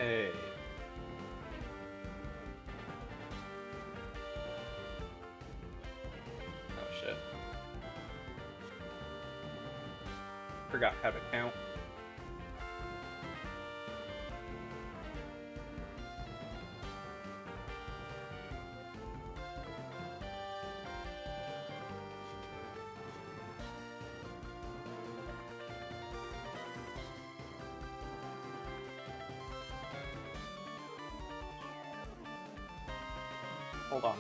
Hey. Oh shit. Forgot how to count. Hold on.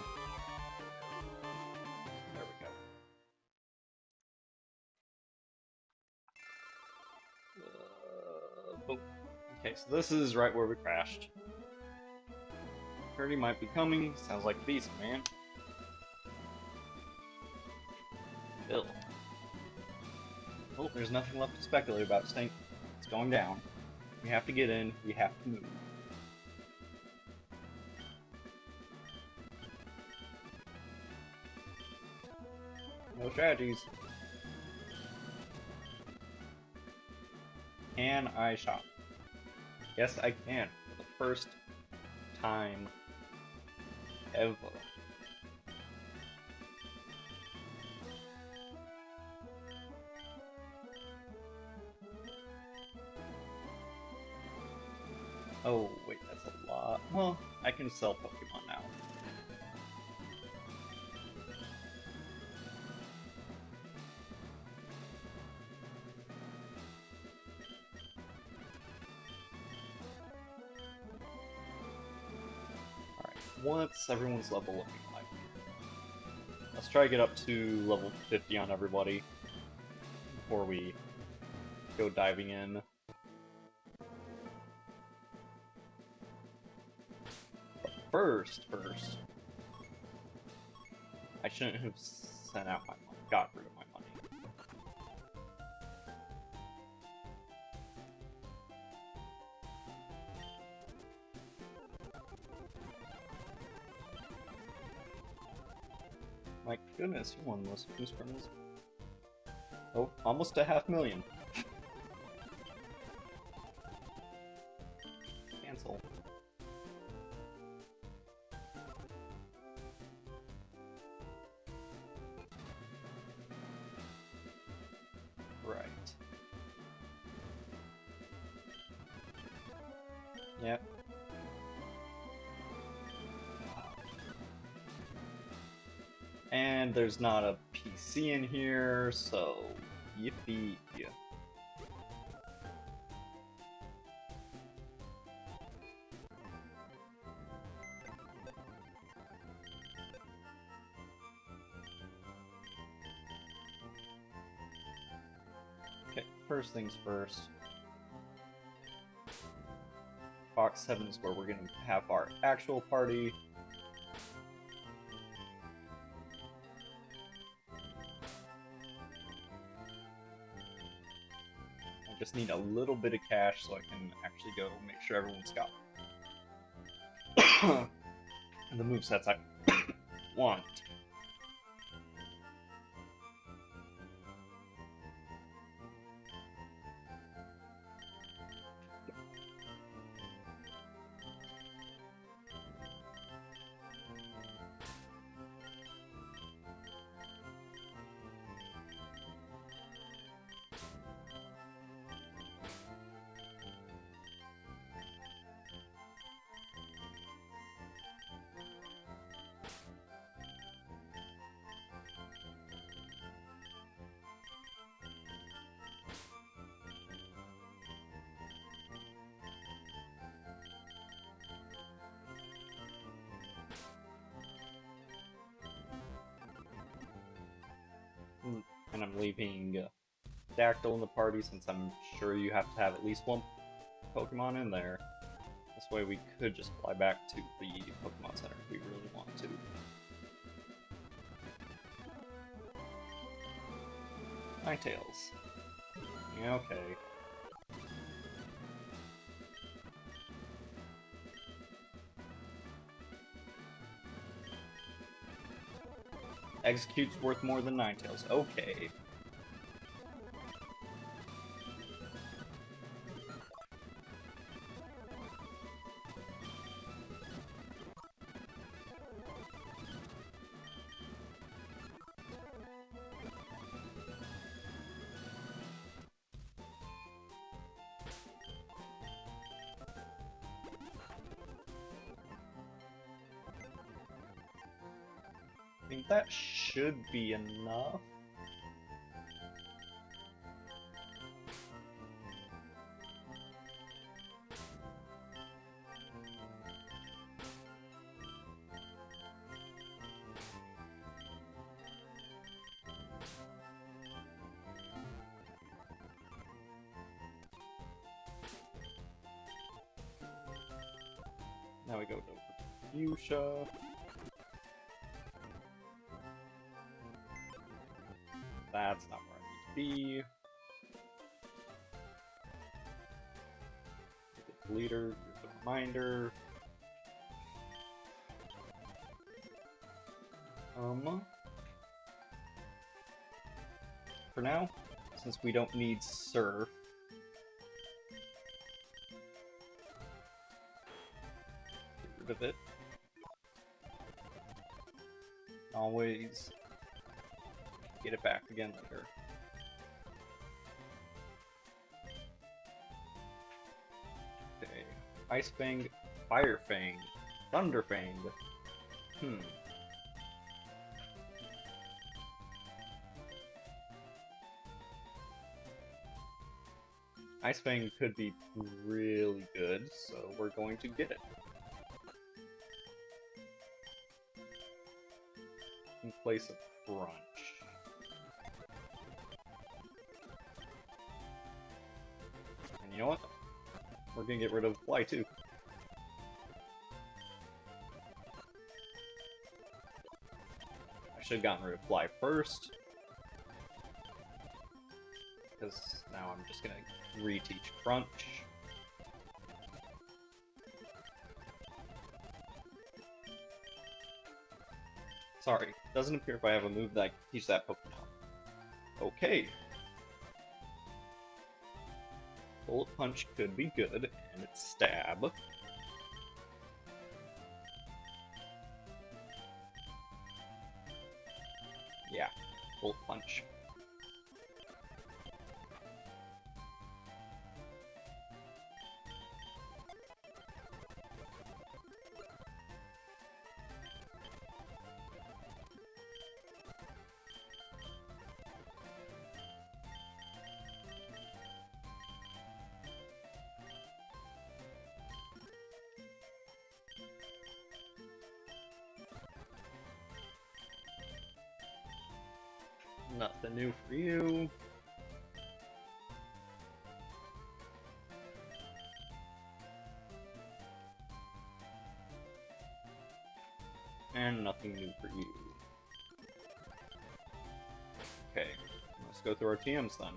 There we go. Boom. Okay, so this is right where we crashed. Birdie might be coming. Sounds like a beast, man. Bill. Well, there's nothing left to speculate about, Stink. It's going down. We have to get in. We have to move. No strategies. Can I shop? Yes, I can. For the first time ever. Oh, wait, that's a lot. Well, I can sell Pokemon now. Alright, what's everyone's level looking like? Let's try to get up to level 50 on everybody before we go diving in. But first, I shouldn't have sent out my money, got rid of my money. My goodness, you won this. Who's criminals? Oh, almost a 500,000. Cancel. Right. Yep. And there's not a PC in here, so yippee. Okay, first things first. Box 7 is where we're going to have our actual party. I just need a little bit of cash so I can actually go make sure everyone's got the movesets I want. And I'm leaving Dactyl in the party since I'm sure you have to have at least one Pokemon in there. This way we could just fly back to the Pokemon Center if we really want to. Ninetales. Yeah, okay. Execute's worth more than Ninetales. Okay. think that should be enough. Now we go to fuchsia. That's not where I need to be. The leader, here's the reminder. For now, since we don't need surf, get rid of it. Always get it back again later. Okay, Ice Fang, Fire Fang, Thunder Fang. Ice Fang could be really good, so we're going to get it. In place of Crunch. And you know what? We're gonna get rid of Fly too. I should have gotten rid of Fly first. Because now I'm just gonna reteach Crunch. Sorry, doesn't appear if I have a move that I can teach that Pokemon. Okay. Bullet Punch could be good, and it's Stab. Yeah, Bullet Punch. Nothing new for you. And nothing new for you. Okay, let's go through our TMs then.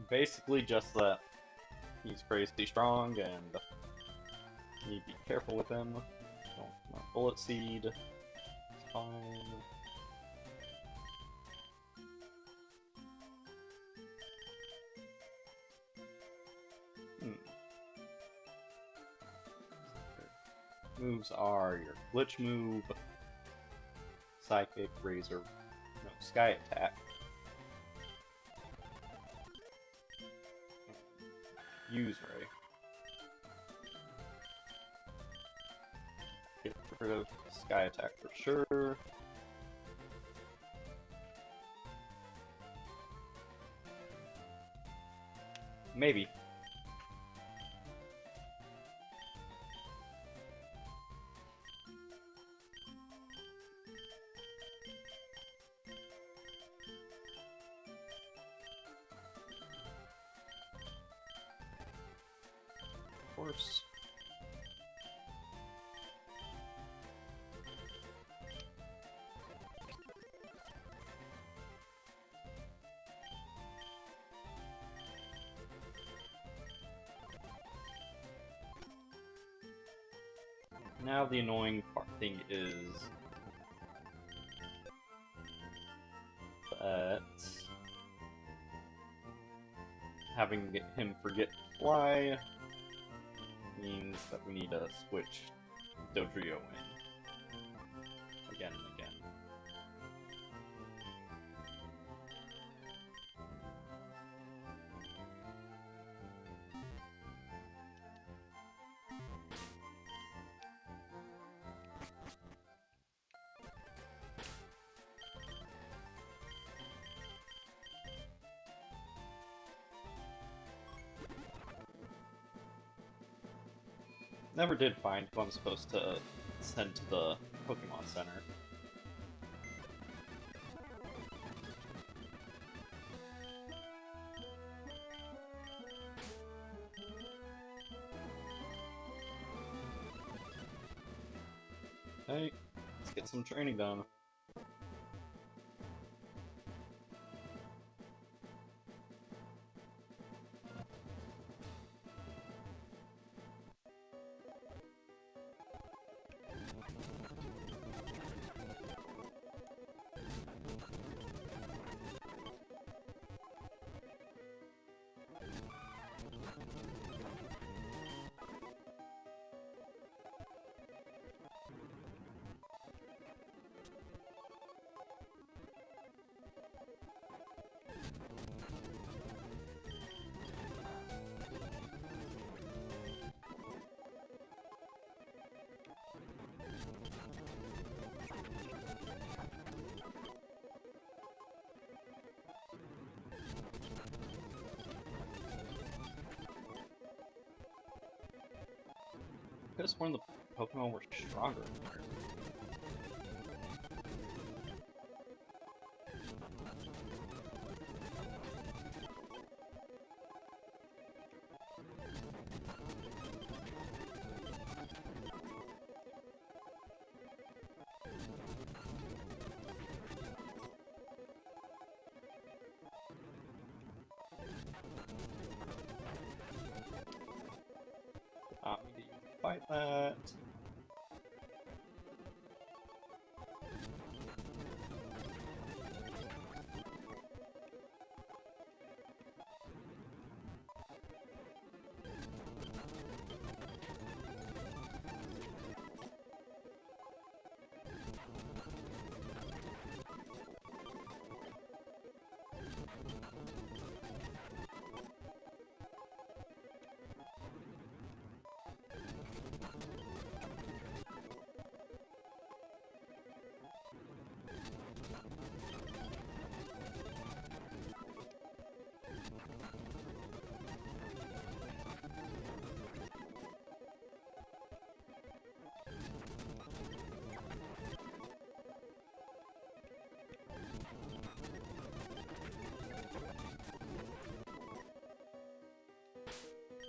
Basically just that he's crazy strong and you need to be careful with him. Don't want Bullet Seed. It's fine. Moves are your Glitch move, Psychic, Razor, no, Sky Attack, Use Ray. Get rid of Sky Attack for sure. Maybe. Of course. Now the annoying thing is that having him forget to fly means that we need to switch Dodrio in. Never did find who I'm supposed to send to the Pokemon Center. Hey, let's get some training done. Could have sworn the Pokemon were stronger in there. Not me to even fight that.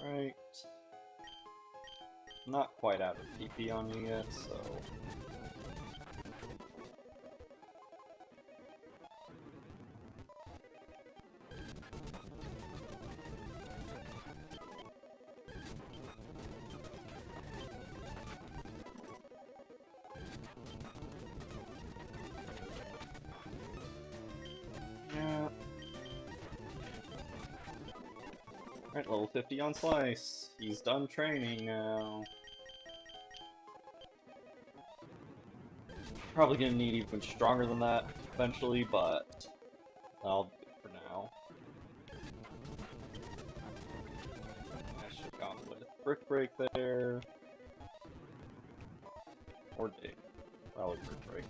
Right. Not quite out of PP on you yet, so... Yeah. Right, level 50 on Slice. He's done training now. Probably gonna need even stronger than that eventually, but I'll do it for now. I should have gone with Brick Break there. Or Dig. Probably Brick Break.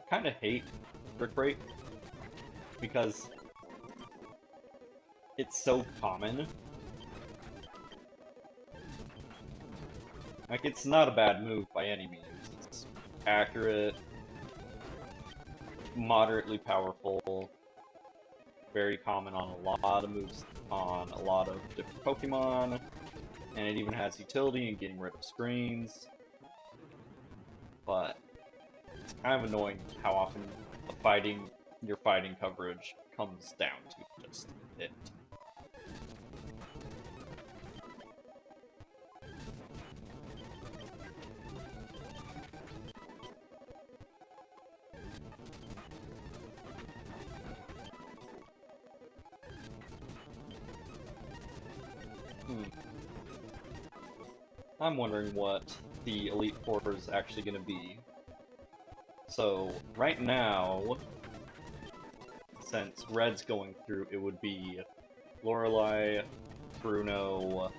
I kinda hate Brick Break because it's so common. Like, it's not a bad move by any means. It's accurate, moderately powerful, very common on a lot of moves on a lot of different Pokemon, and it even has utility in getting rid of screens. But it's kind of annoying how often your fighting coverage comes down to just it. I'm wondering what the Elite Four is actually going to be. So, right now, since Red's going through, it would be Lorelei, Bruno,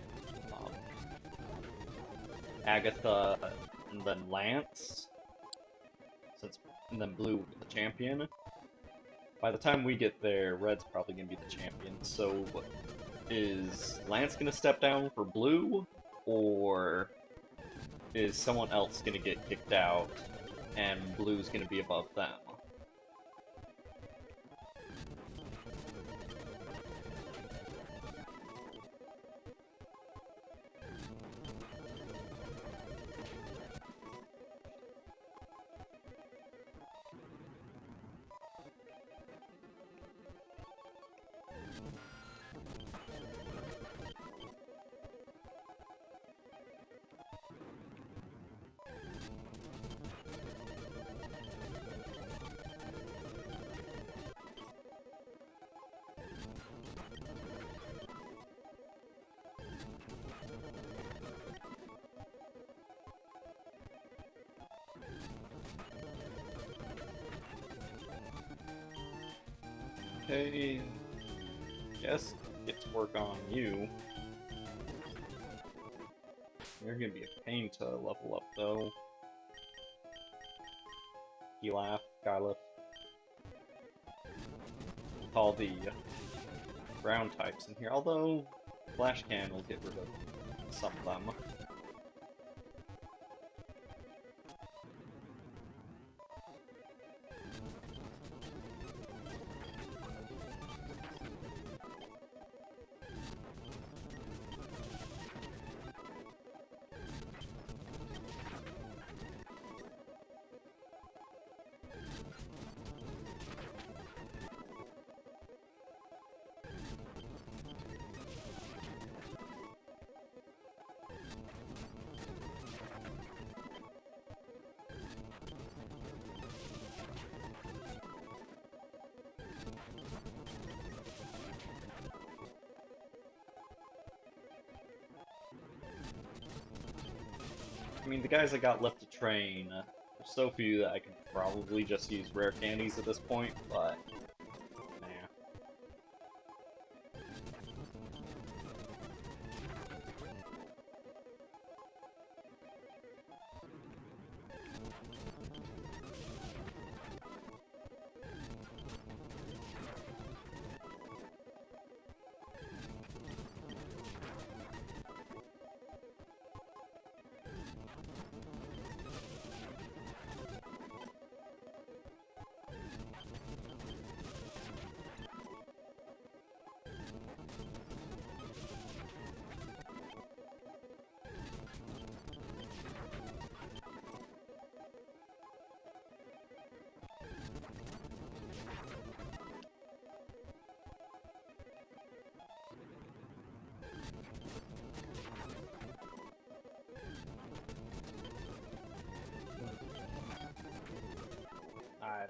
Agatha, and then Lance, and then Blue the champion. By the time we get there, Red's probably gonna be the champion. So, is Lance gonna step down for Blue, or is someone else gonna get kicked out, and Blue's gonna be above them? Okay, guess get to work on you. You're gonna be a pain to level up, though. Gylaf, with all the ground types in here. Although, Flash Cannon will get rid of some of them. I mean, the guys I got left to train, there's so few that I could probably just use rare candies at this point, but nah.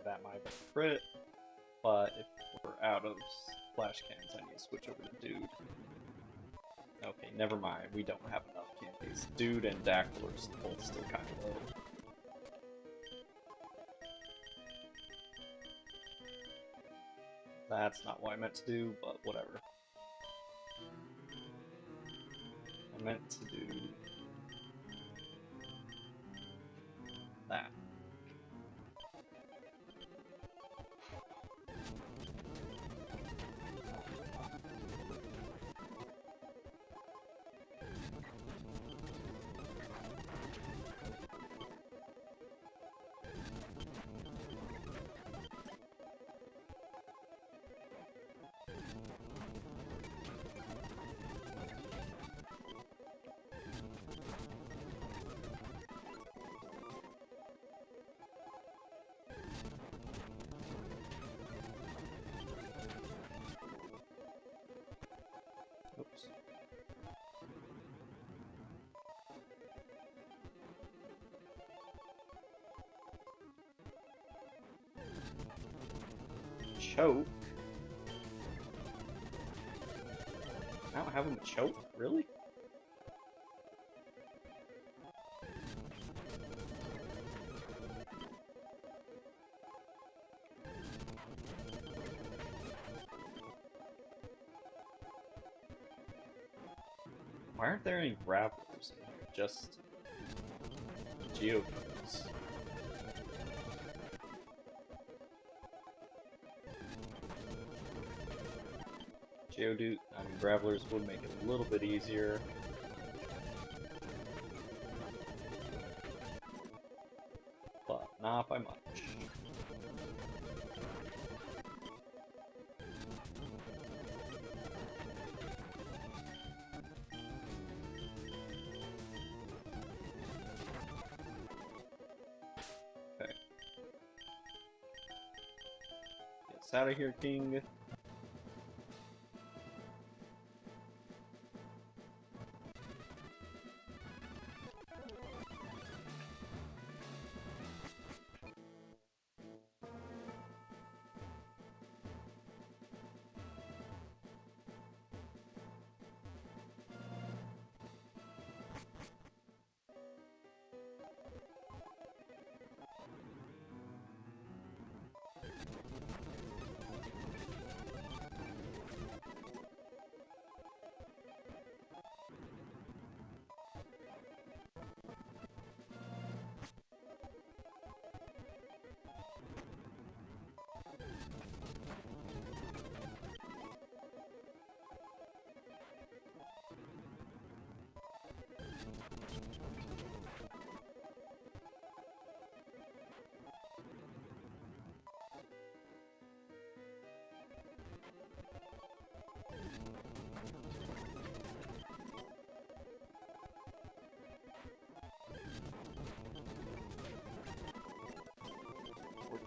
That might be a crit, but if we're out of flash cannons, I need to switch over to Dude. Okay, never mind, we don't have enough candies. Dude and Dactyl are both still kind of low. That's not what I meant to do, but whatever. I meant to do that. Oops. Choke? I don't have him a choke? Really? Why aren't there any grapplers in here? Geodudes. Geodude, I mean, Gravelers would make it a little bit easier. But not by much. Okay. Get us out of here, King.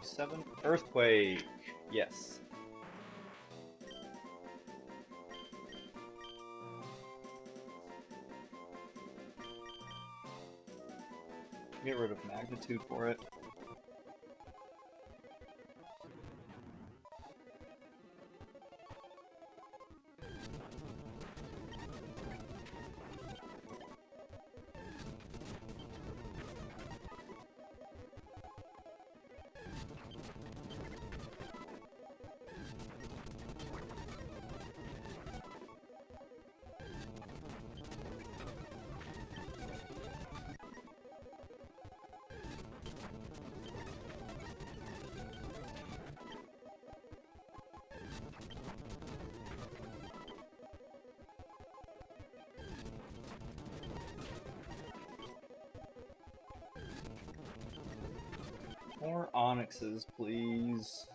Seven Earthquake. Yes. Get rid of magnitude for it. More onyxes, please.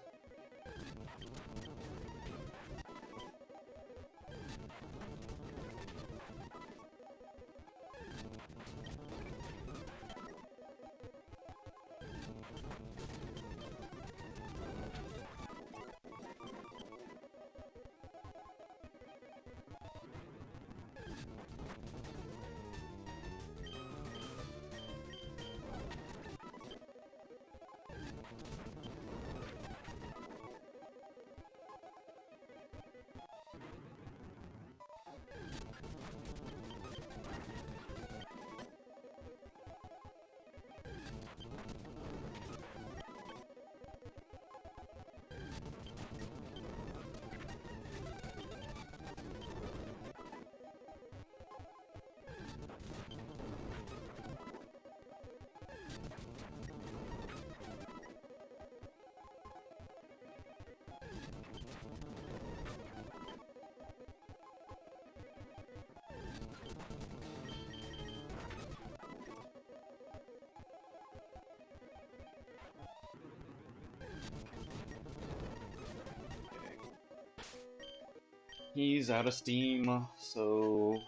He's out of steam, so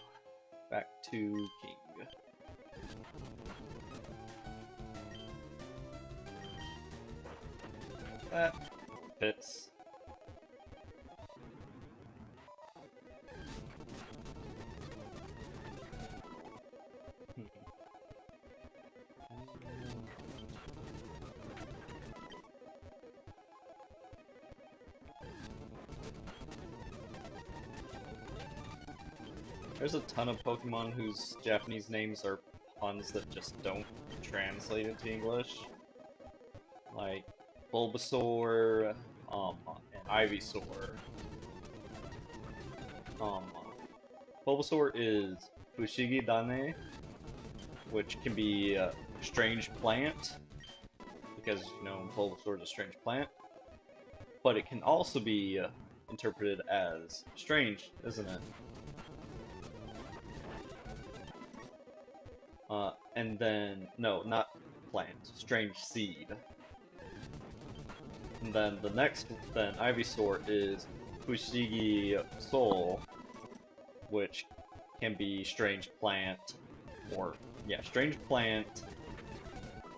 back to King. That fits. There's a ton of Pokemon whose Japanese names are puns that just don't translate into English. Like Bulbasaur, and Ivysaur. Um, Bulbasaur is Fushigi Dane, which can be strange plant, because, you know, Bulbasaur is a strange plant. But it can also be interpreted as strange, isn't it? And then, no, not plant, strange seed. And then the next, then Ivysaur is Fushigi Soul, which can be strange plant, or, yeah, strange plant,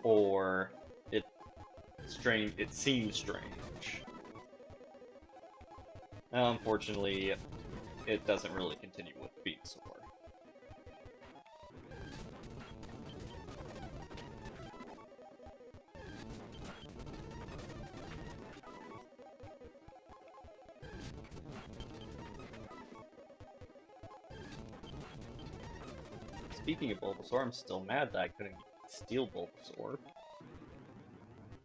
or it seems strange. Now, unfortunately, it doesn't really continue with Venusaur. Speaking of Bulbasaur, I'm still mad that I couldn't steal Bulbasaur.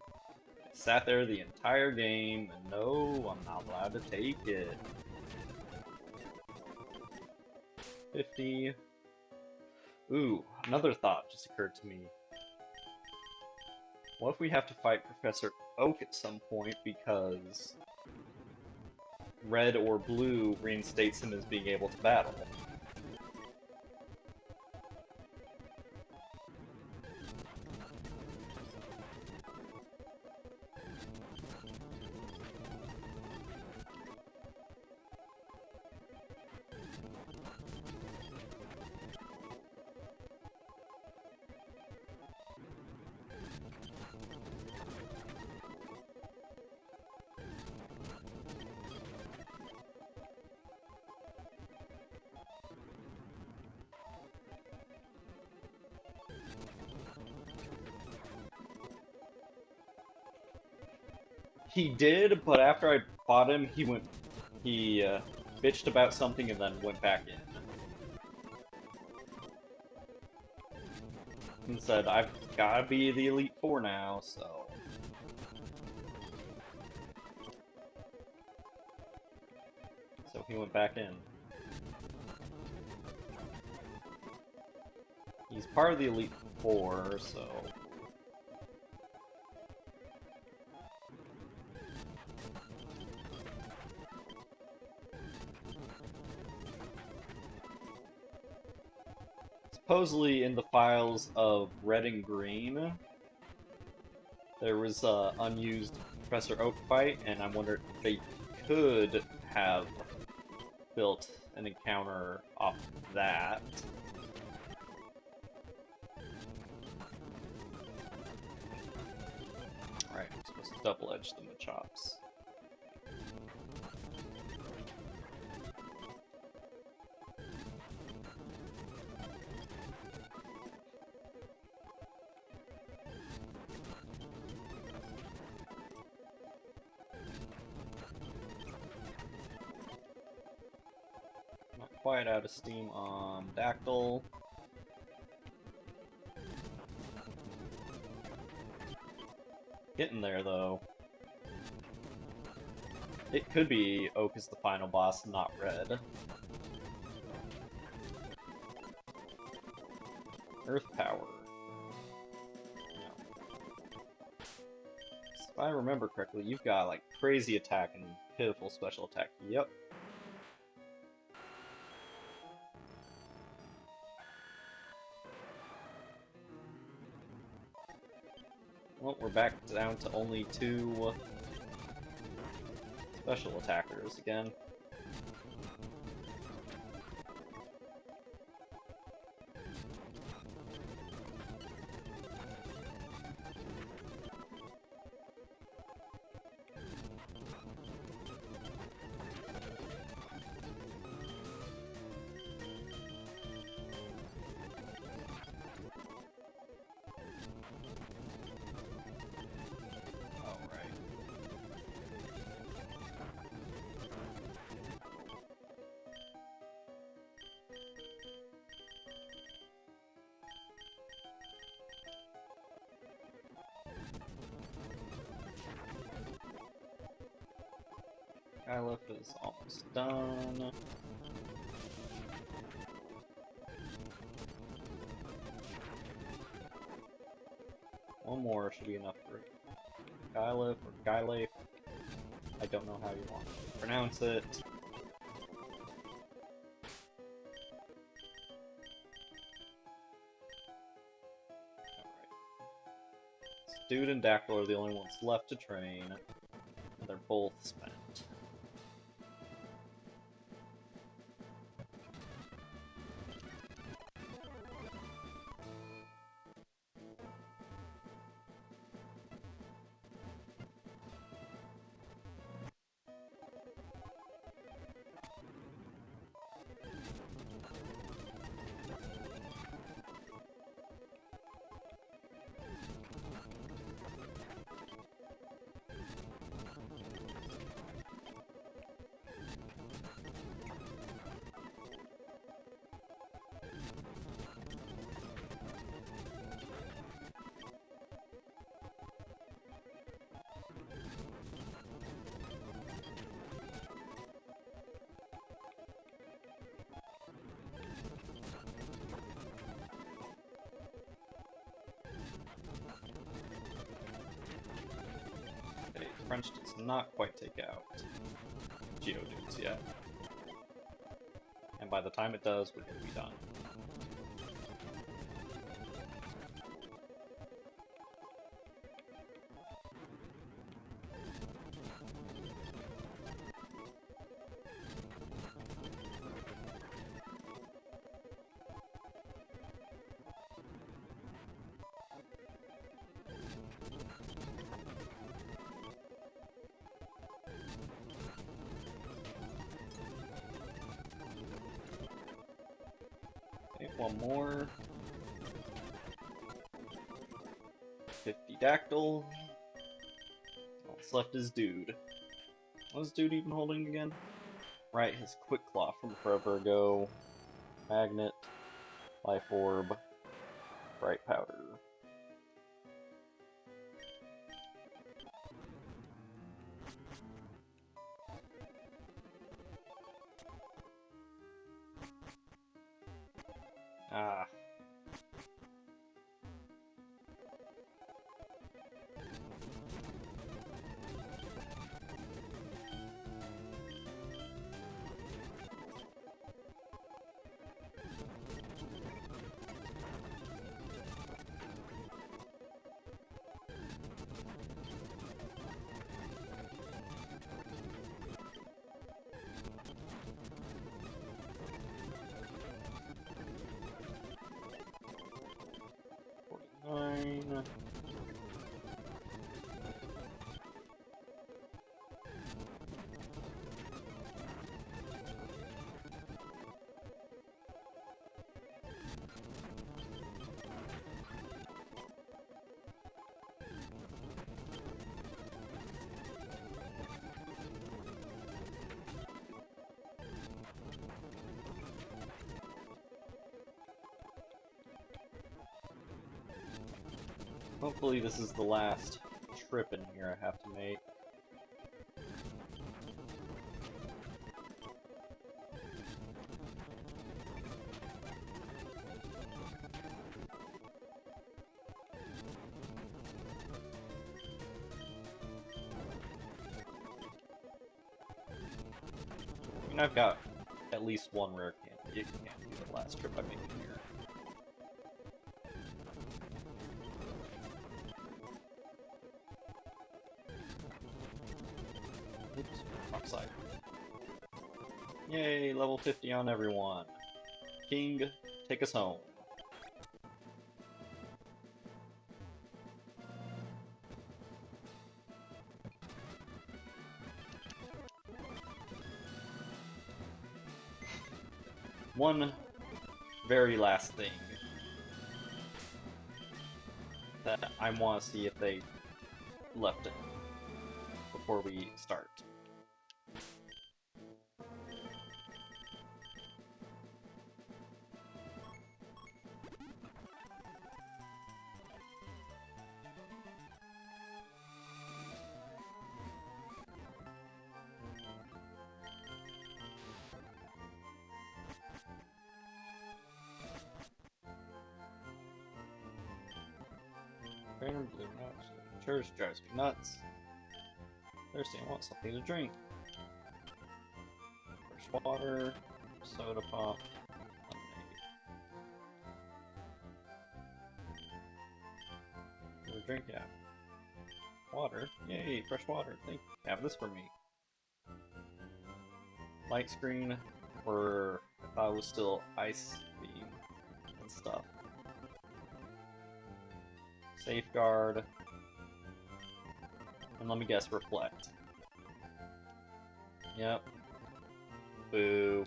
I sat there the entire game, and no, I'm not allowed to take it. 50. Ooh, another thought just occurred to me. What if we have to fight Professor Oak at some point because red or blue reinstates him as being able to battle? He did, but after I fought him, he bitched about something and then went back in. And said, I've gotta be the Elite Four now, so... So he went back in. He's part of the Elite Four, so... Supposedly in the files of Red and Green, there was a unused Professor Oak fight, and I wonder if they could have built an encounter off that. Alright, I'm supposed to double-edge the Machops. Not quite out of steam on Dactyl. Getting there, though. It could be Oak is the final boss, not Red. Earth Power. No. If I remember correctly, you've got, like, crazy attack and pitiful special attack. Yep. Well, we're back down to only 2 special attackers again. Skylift is almost done. One more should be enough for Gylif or Gylif. I don't know how you want to pronounce it. Alright. Dude and Dactyl are the only ones left to train. And they're both spent. Okay, French does not quite take out Geodudes yet. And by the time it does, we're going to be done. Okay, one more. 50 Dactyl. All that's left is Dude. What is Dude even holding again? Right, his Quick Claw from forever ago. Magnet. Life Orb. Bright Powder. Ah. Nine. Hopefully this is the last trip in here I have to make. I mean, I've got at least one rare candy. It can't be the last trip I make in here. Oops, wrong side. Yay, level 50 on everyone. King, take us home. One very last thing that I want to see if they left it before we start. Random blue nuts. Church drives me nuts. Thirsty, I want something to drink. Fresh water, soda pop, lemonade. What a drink, yeah. Water? Yay, fresh water. Thank you. Have this for me. Light screen for I thought it was still ice beam and stuff. Safeguard. And let me guess, reflect. Yep. Boo.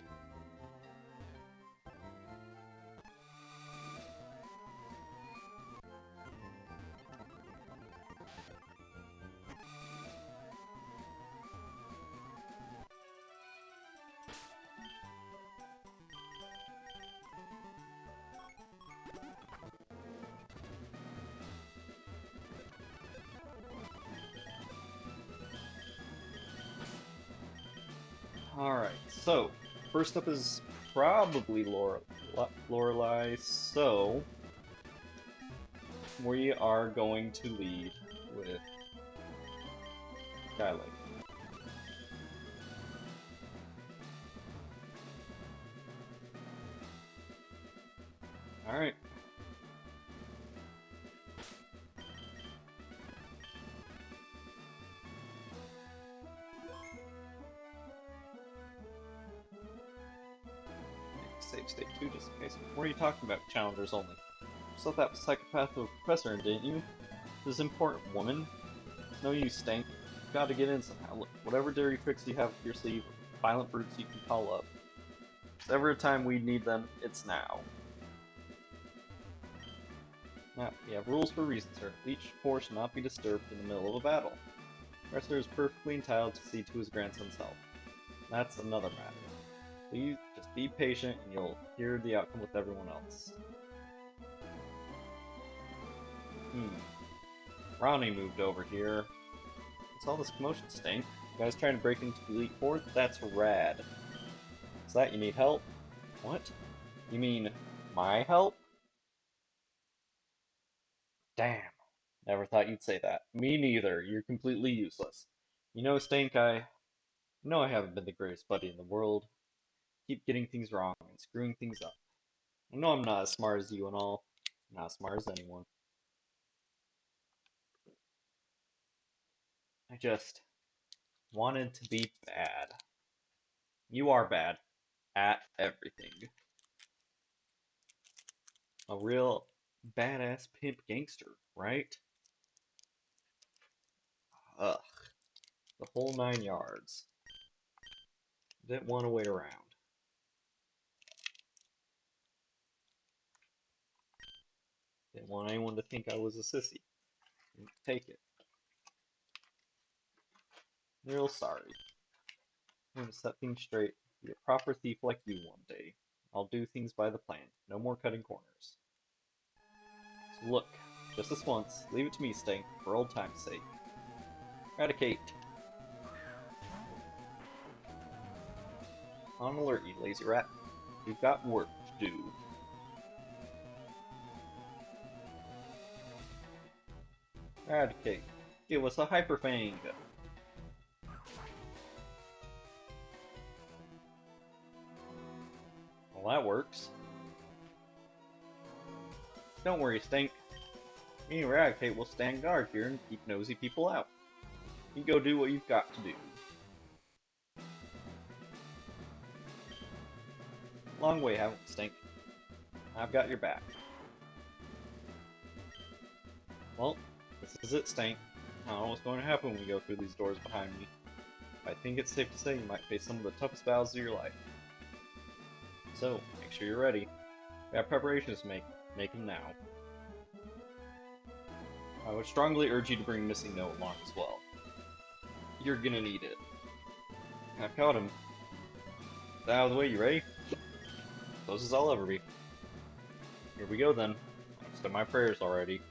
Alright, so first up is probably Lorelei, so we are going to lead with Skylight. Alright. Save state 2 just in case. What are you talking about? Challengers only. You saw that psychopath of a professor in, didn't you? This important woman? It's no use, Stank. You've got to get in somehow. Look, whatever dirty tricks you have up your sleeve, violent brutes you can call up. If there's ever a time we need them, it's now. Now, we have rules for a reason, sir. Each force should not be disturbed in the middle of a battle. The professor is perfectly entitled to see to his grandson's health. That's another matter. Please, just be patient and you'll hear the outcome with everyone else. Ronnie moved over here. What's all this commotion, Stink? You guys trying to break into the Elite Fourth? That's rad. Is that you need help? What? You mean my help? Damn. Never thought you'd say that. Me neither. You're completely useless. You know, Stink, I know I haven't been the greatest buddy in the world. Keep getting things wrong and screwing things up. I know I'm not as smart as you and all. Not as smart as anyone. I just wanted to be bad. You are bad at everything. A real badass pimp gangster, right? Ugh. The whole 9 yards. Didn't want to wait around. Didn't want anyone to think I was a sissy. Didn't take it. Real sorry. I'm gonna set things straight. Be a proper thief like you one day. I'll do things by the plan. No more cutting corners. So look, just this once, leave it to me, Stank, for old time's sake. Eradicate. On alert, you lazy rat. We've got work to do. Eradicate. Give us a Hyper Fang. Well, that works. Don't worry, Stink. Me and Eradicate will stand guard here and keep nosy people out. You go do what you've got to do. Long way, haven't we, Stink? I've got your back. Well, this is it, Stank. I don't know what's going to happen when we go through these doors behind me. I think it's safe to say you might face some of the toughest battles of your life. So, make sure you're ready. We have preparations to make. Make them now. I would strongly urge you to bring Missing Note along as well. You're gonna need it. I've caught him. Out of the way, you ready? Close as I'll ever be. Here we go then. I've said my prayers already.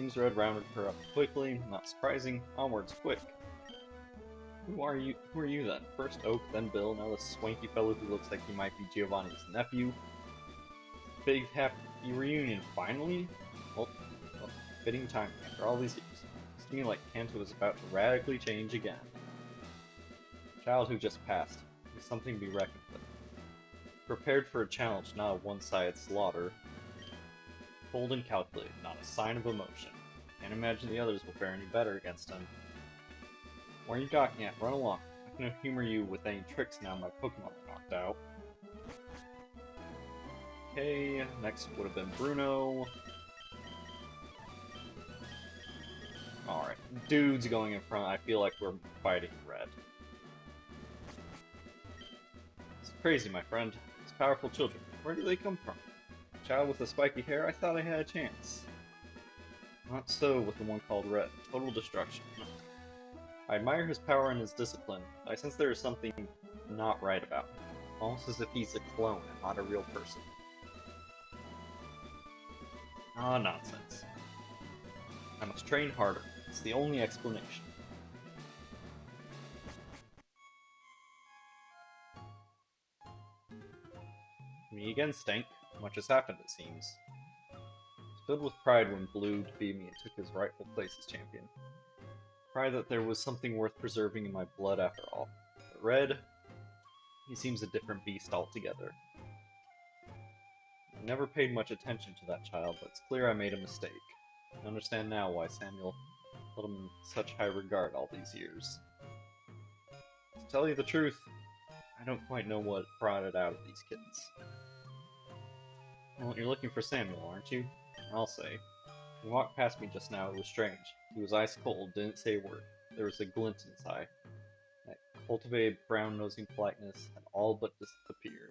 seems Red rounded her up quickly. Not surprising. Onwards, quick. Who are you? Who are you then? First Oak, then Bill, now this swanky fellow who looks like he might be Giovanni's nephew. Big happy reunion, finally? Well, fitting timing after all these years. Seems to me like Kanto is about to radically change again. Child who just passed. Is something to be reckoned with. Prepared for a challenge, not a one-sided slaughter. Cold and calculated, not a sign of emotion. Can't imagine the others will fare any better against him. Where are you gawking at? Run along. I can humor you with any tricks now my Pokemon are knocked out. Okay, next would have been Bruno. Alright, dude's going in front. I feel like we're fighting Red. It's crazy, my friend. These powerful children. Where do they come from? Child with the spiky hair? I thought I had a chance. Not so with the one called Red. Total destruction. I admire his power and his discipline, but I sense there is something not right about him. Almost as if he's a clone and not a real person. Ah, nonsense. I must train harder. It's the only explanation. Me again, Stank. Much has happened, it seems. I was filled with pride when Blue defeated me and took his rightful place as champion. Pride that there was something worth preserving in my blood after all. But Red, he seems a different beast altogether. I never paid much attention to that child, but it's clear I made a mistake. I understand now why Samuel held him in such high regard all these years. To tell you the truth, I don't quite know what brought it out of these kids. Well, you're looking for Samuel, aren't you? I'll say. He walked past me just now, it was strange. He was ice cold, didn't say a word. There was a glint in his eye. That cultivated brown-nosing politeness had all but disappeared.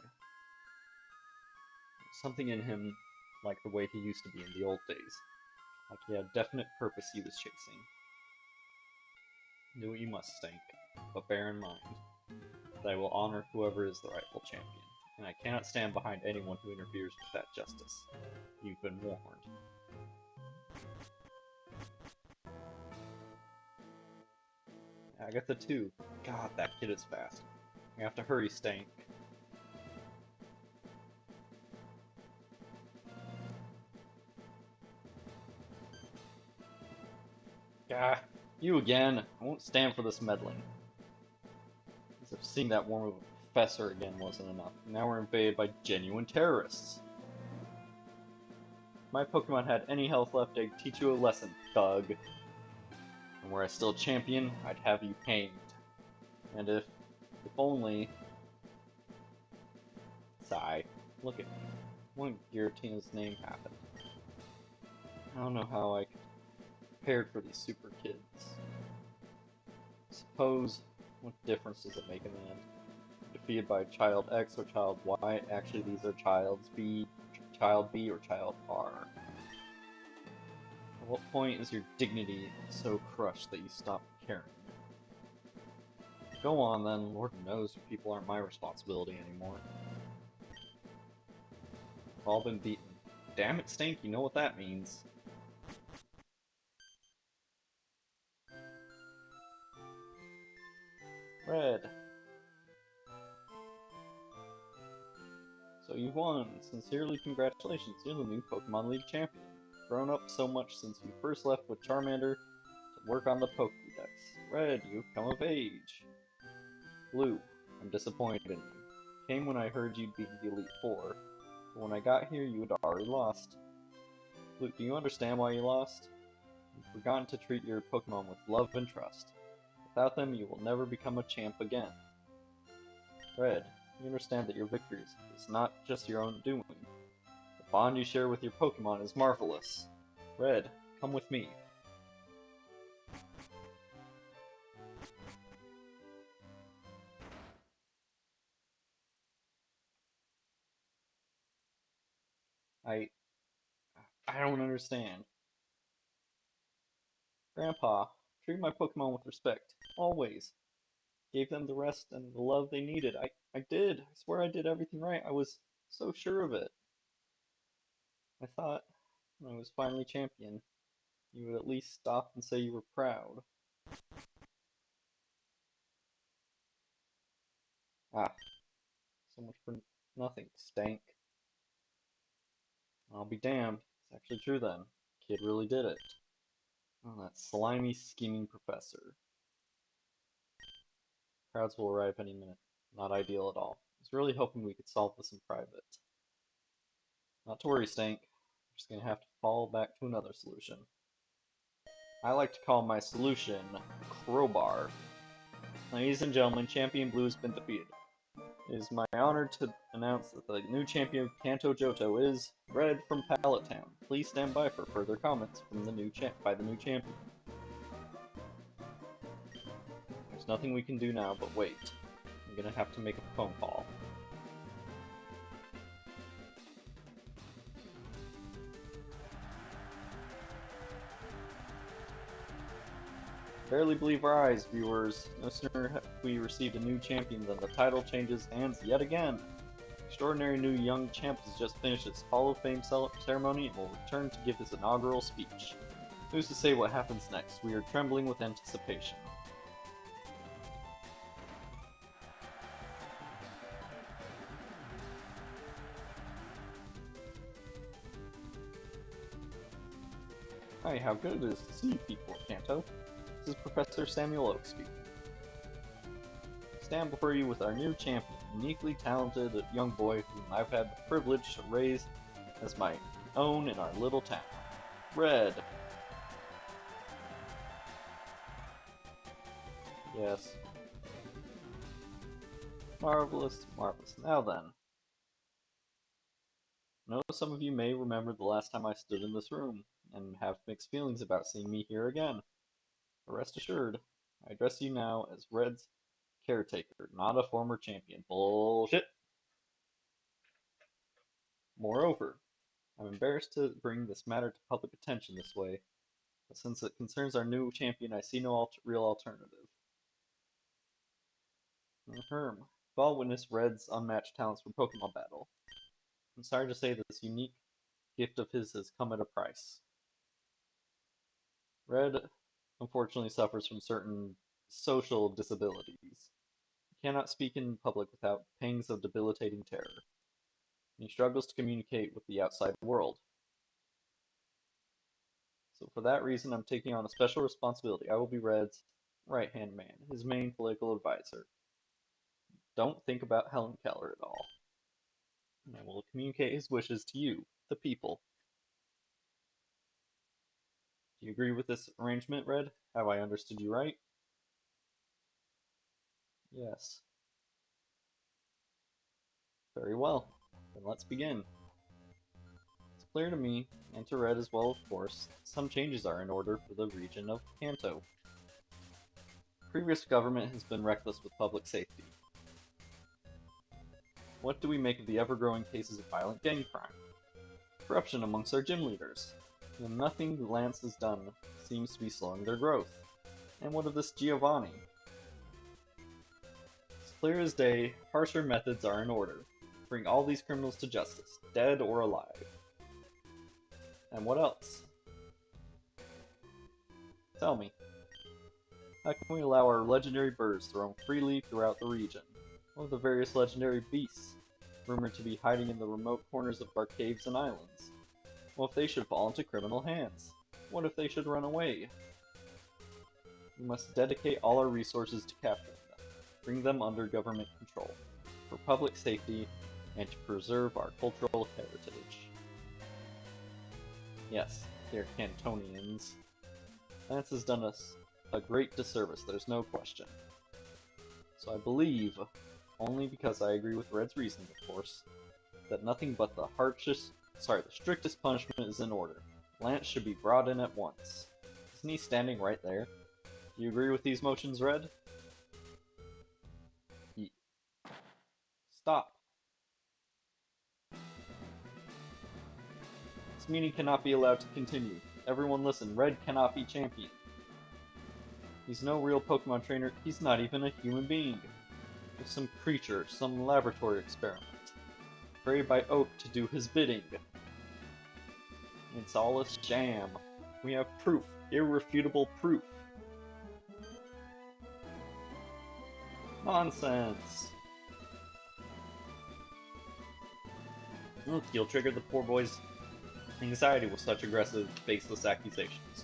Something in him like the way he used to be in the old days. Like he had a definite purpose he was chasing. Do what you must, Stank, but bear in mind that I will honor whoever is the rightful champion, and I cannot stand behind anyone who interferes with that justice. You've been warned. Agatha too. God, that kid is fast. We have to hurry, Stank. Gah, you again. I won't stand for this meddling. As if seeing that worm of a professor again wasn't enough. Now we're invaded by genuine terrorists. If my Pokemon had any health left, I'd teach you a lesson, thug. And were I still champion, I'd have you hanged. And if only... Sigh. Look at me. When Giratina's name happened. I don't know how I prepared for these super kids. Suppose, what difference does it make in the end? Defeated by Child X or Child Y, actually these are Child B or Child R. At what point is your dignity so crushed that you stop caring? Go on then, Lord knows you people aren't my responsibility anymore. We've all been beaten. Damn it, Stank, you know what that means. Red. So you won. Sincerely congratulations, you're the new Pokemon League champion. Grown up so much since you first left with Charmander to work on the Pokédex. Red, you've come of age. Blue, I'm disappointed in you. Came when I heard you'd beat the Elite Four, but when I got here you had already lost. Blue, do you understand why you lost? You've forgotten to treat your Pokemon with love and trust. Without them, you will never become a champ again. Red, you understand that your victory is not just your own doing. The bond you share with your Pokemon is marvelous. Red, come with me. I don't understand. Grandpa, treat my Pokemon with respect. Always. Gave them the rest and the love they needed. I did. I swear I did everything right. I was so sure of it. I thought, when I was finally champion, You would at least stop and say you were proud. Ah, so much for nothing, stank. I'll be damned. It's actually true then. Kid really did it. Oh, that slimy, scheming professor. Crowds will arrive any minute. Not ideal at all. I was really hoping we could solve this in private. Not to worry, Stank. We're just gonna have to fall back to another solution. I like to call my solution Crowbar. Ladies and gentlemen, Champion Blue has been defeated. It is my honor to announce that the new champion of Kanto Johto is Red from Pallet Town. Please stand by for further comments from the new champion. There's nothing we can do now but wait. I'm gonna have to make a phone call. Barely believe our eyes, viewers. No sooner have we received a new champion than the title changes hands yet again. Extraordinary new young champ has just finished his Hall of Fame ceremony and will return to give his inaugural speech. Who's to say what happens next? We are trembling with anticipation. Hi, how good it is to see you people of Kanto. This is Professor Samuel Oak speaking. I stand before you with our new champion, uniquely talented young boy whom I've had the privilege to raise as my own in our little town. Red. Yes. Marvelous, marvelous. Now then. I know some of you may remember the last time I stood in this room, and have mixed feelings about seeing me here again. But rest assured, I address you now as Red's caretaker, not a former champion. Bullshit! Moreover, I'm embarrassed to bring this matter to public attention this way, but since it concerns our new champion, I see no real alternative. We've all witnessed Red's unmatched talents for Pokemon battle. I'm sorry to say that this unique gift of his has come at a price. Red, unfortunately, suffers from certain social disabilities. He cannot speak in public without pangs of debilitating terror. And he struggles to communicate with the outside world. So for that reason, I'm taking on a special responsibility. I will be Red's right-hand man, his main political advisor. Don't think about Helen Keller at all. And I will communicate his wishes to you, the people. Do you agree with this arrangement, Red? Have I understood you right? Yes. Very well. Then let's begin. It's clear to me, and to Red as well, of course, some changes are in order for the region of Kanto. Previous government has been reckless with public safety. What do we make of the ever-growing cases of violent gang crime? Corruption amongst our gym leaders. And nothing Lance has done seems to be slowing their growth. And what of this Giovanni? It's clear as day, harsher methods are in order. Bring all these criminals to justice, dead or alive. And what else? Tell me. How can we allow our legendary birds to roam freely throughout the region? What of the various legendary beasts, rumored to be hiding in the remote corners of our caves and islands? What if they should fall into criminal hands? What if they should run away? We must dedicate all our resources to capturing them, bring them under government control, for public safety, and to preserve our cultural heritage. Yes, dear Cantonians, Lance has done us a great disservice, there's no question. So I believe, only because I agree with Red's reasoning, of course, that nothing but the strictest punishment is in order. Lance should be brought in at once. Isn't he standing right there? Do you agree with these motions, Red? Stop. This meeting cannot be allowed to continue. Everyone listen, Red cannot be champion. He's no real Pokemon trainer, he's not even a human being. He's some creature, some laboratory experiment. Created by Oak to do his bidding. It's all a sham. We have proof. Irrefutable proof. Nonsense. Look, you'll trigger the poor boy's anxiety with such aggressive, baseless accusations.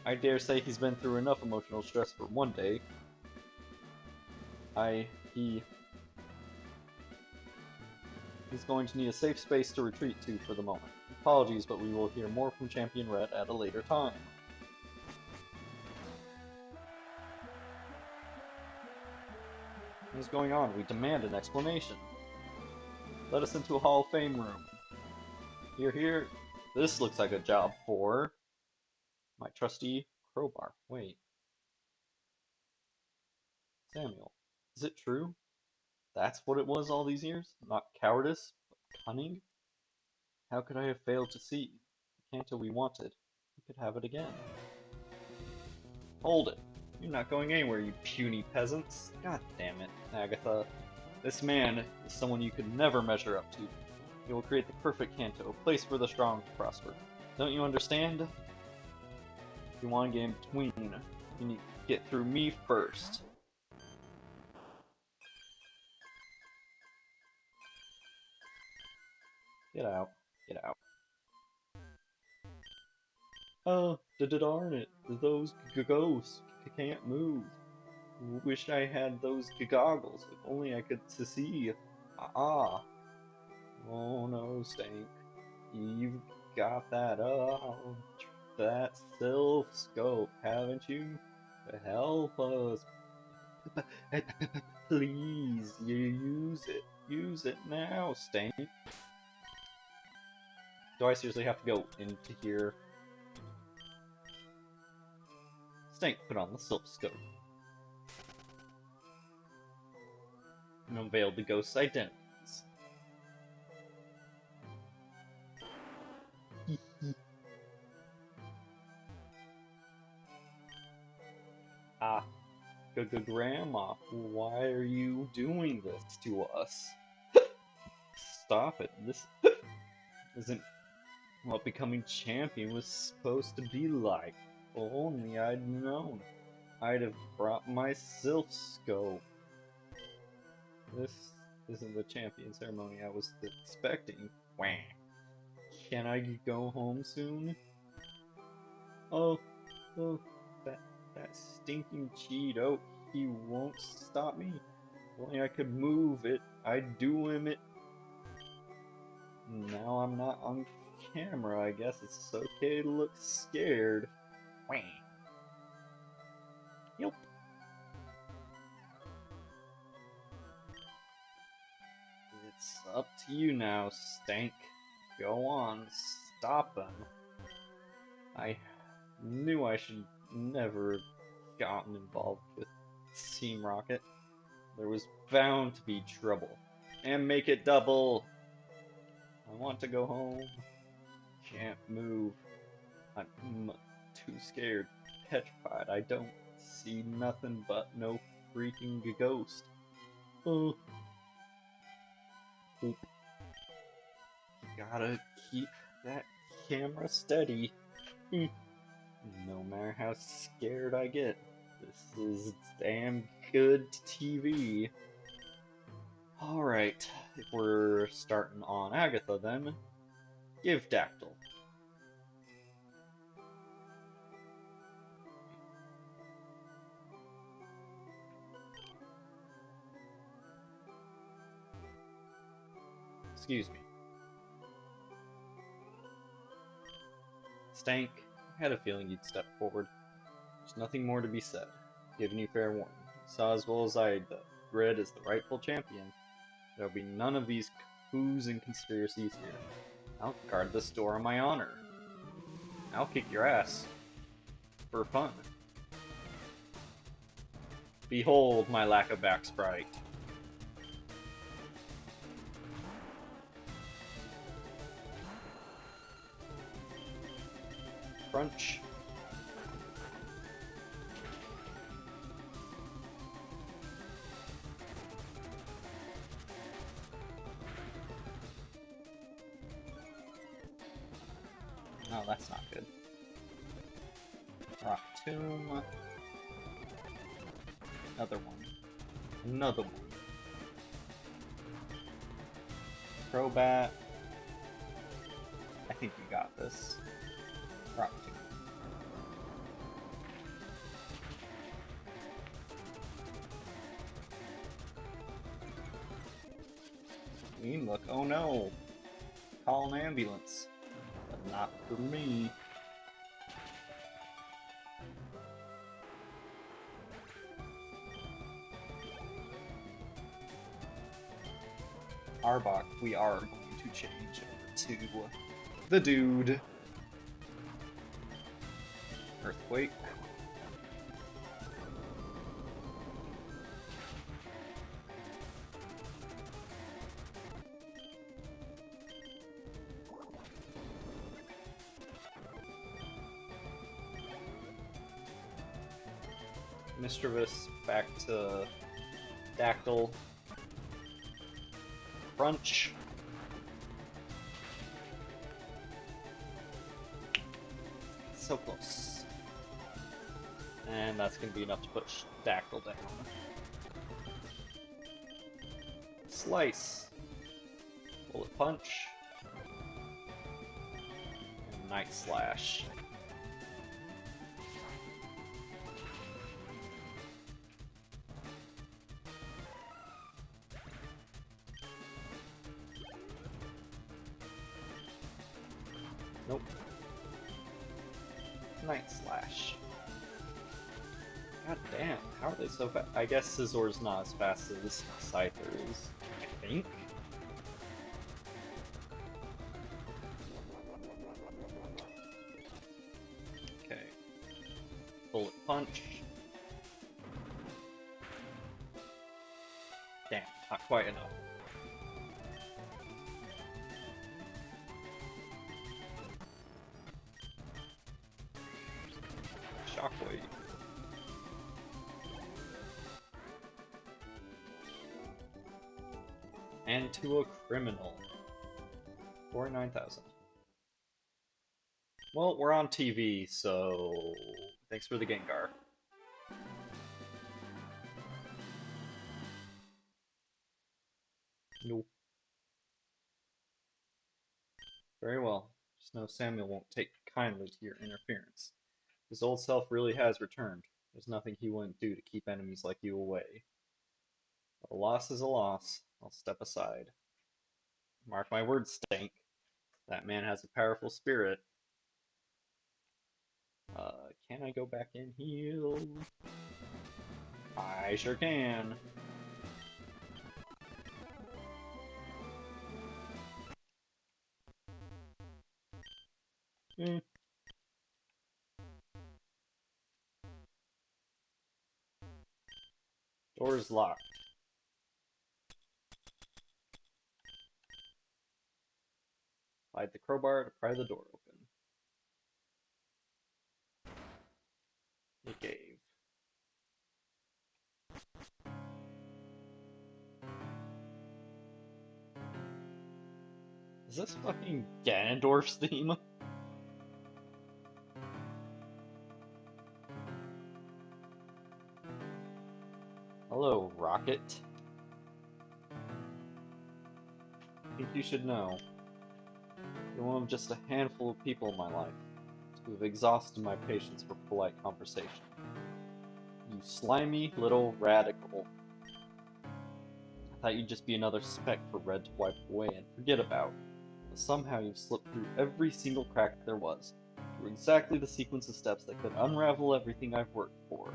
I dare say he's been through enough emotional stress for one day. He's going to need a safe space to retreat to for the moment. Apologies, but we will hear more from Champion Red at a later time. What is going on? We demand an explanation. Let us into a Hall of Fame room. Here. This looks like a job for my trusty crowbar. Wait. Samuel, is it true? That's what it was all these years? Not cowardice, but cunning? How could I have failed to see? The Kanto we wanted. We could have it again. Hold it. You're not going anywhere, you puny peasants. God damn it, Agatha. This man is someone you could never measure up to. He will create the perfect Kanto, a place for the strong to prosper. Don't you understand? If you want to get in between, you need to get through me first. Get out. Get out. Oh, darn it. Those ghosts can't move. Wish I had those goggles. If only I could see. Ah. Oh no, Stank. You've got that sylph scope, haven't you? To help us. Please, you use it. Use it now, Stank. Do I seriously have to go into here? Stank put on the sylph scope and unveiled the ghost's identities. Ah, Grandma, why are you doing this to us? Stop it. This isn't what becoming champion was supposed to be like. If only I'd known. I'd have brought my sylph scope. This isn't the champion ceremony I was expecting. Wah. Can I go home soon? Oh, that stinking Cheeto. He won't stop me. If only I could move it. I'd do him it. Now I'm not on camera. I guess it's okay to look scared. Wah. Yep. It's up to you now, Stank. Go on, stop them. I knew I should never have gotten involved with Team Rocket. There was bound to be trouble. And make it double! I want to go home. Can't move. I'm too scared. Petrified. I don't see nothing but no freaking ghost. Oh. You gotta keep that camera steady. No matter how scared I get, this is damn good TV. Alright, if we're starting on Agatha then, give Dactyl. Excuse me. Stank, I had a feeling you'd step forward. There's nothing more to be said. Giving you fair warning. You saw as well as I that Red is the rightful champion. There'll be none of these coups and conspiracies here. I'll guard this door on my honor. I'll kick your ass. For fun. Behold my lack of back sprite. Crunch. Oh, that's not good. Rock Tomb. Another one. Another one. Crobat. I think you got this. Rock Tomb. Look, oh no! Call an ambulance. But not for me. Arbok, we are going to change over to the dude. Earthquake. Mischievous back to Dactyl. Crunch. So close. And that's going to be enough to push Dactyl down. Slice. Bullet Punch. And Night Slash. Nope. Night Slash. God damn, how are they so fast? I guess Scissor's not as fast as Scyther is, I think. Okay. Bullet Punch. Damn, not quite enough. Shockwave. And to a criminal. 49,000. Well, we're on TV, so thanks for the Gengar. Nope. Very well. Just know Samuel won't take kindly to your interference. His old self really has returned. There's nothing he wouldn't do to keep enemies like you away. A loss is a loss. I'll step aside. Mark my words, Stank. That man has a powerful spirit. Can I go back in heal? I sure can. Door's locked. Slide the crowbar to pry the door open. It gave. Is this fucking Ganondorf's theme? Hello, Rocket. I think you should know. You're one of just a handful of people in my life who have exhausted my patience for polite conversation. You slimy little radical. I thought you'd just be another speck for Red to wipe away and forget about. But somehow you've slipped through every single crack there was, through exactly the sequence of steps that could unravel everything I've worked for.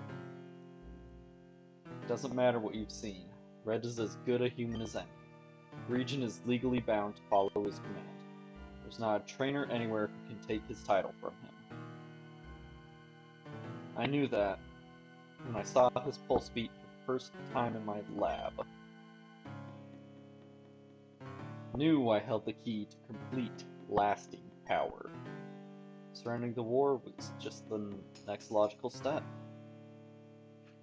It doesn't matter what you've seen. Red is as good a human as any. Region is legally bound to follow his command. There's not a trainer anywhere who can take his title from him. I knew that when I saw his pulse beat for the first time in my lab. Knew I held the key to complete, lasting power. Surrendering the war was just the next logical step.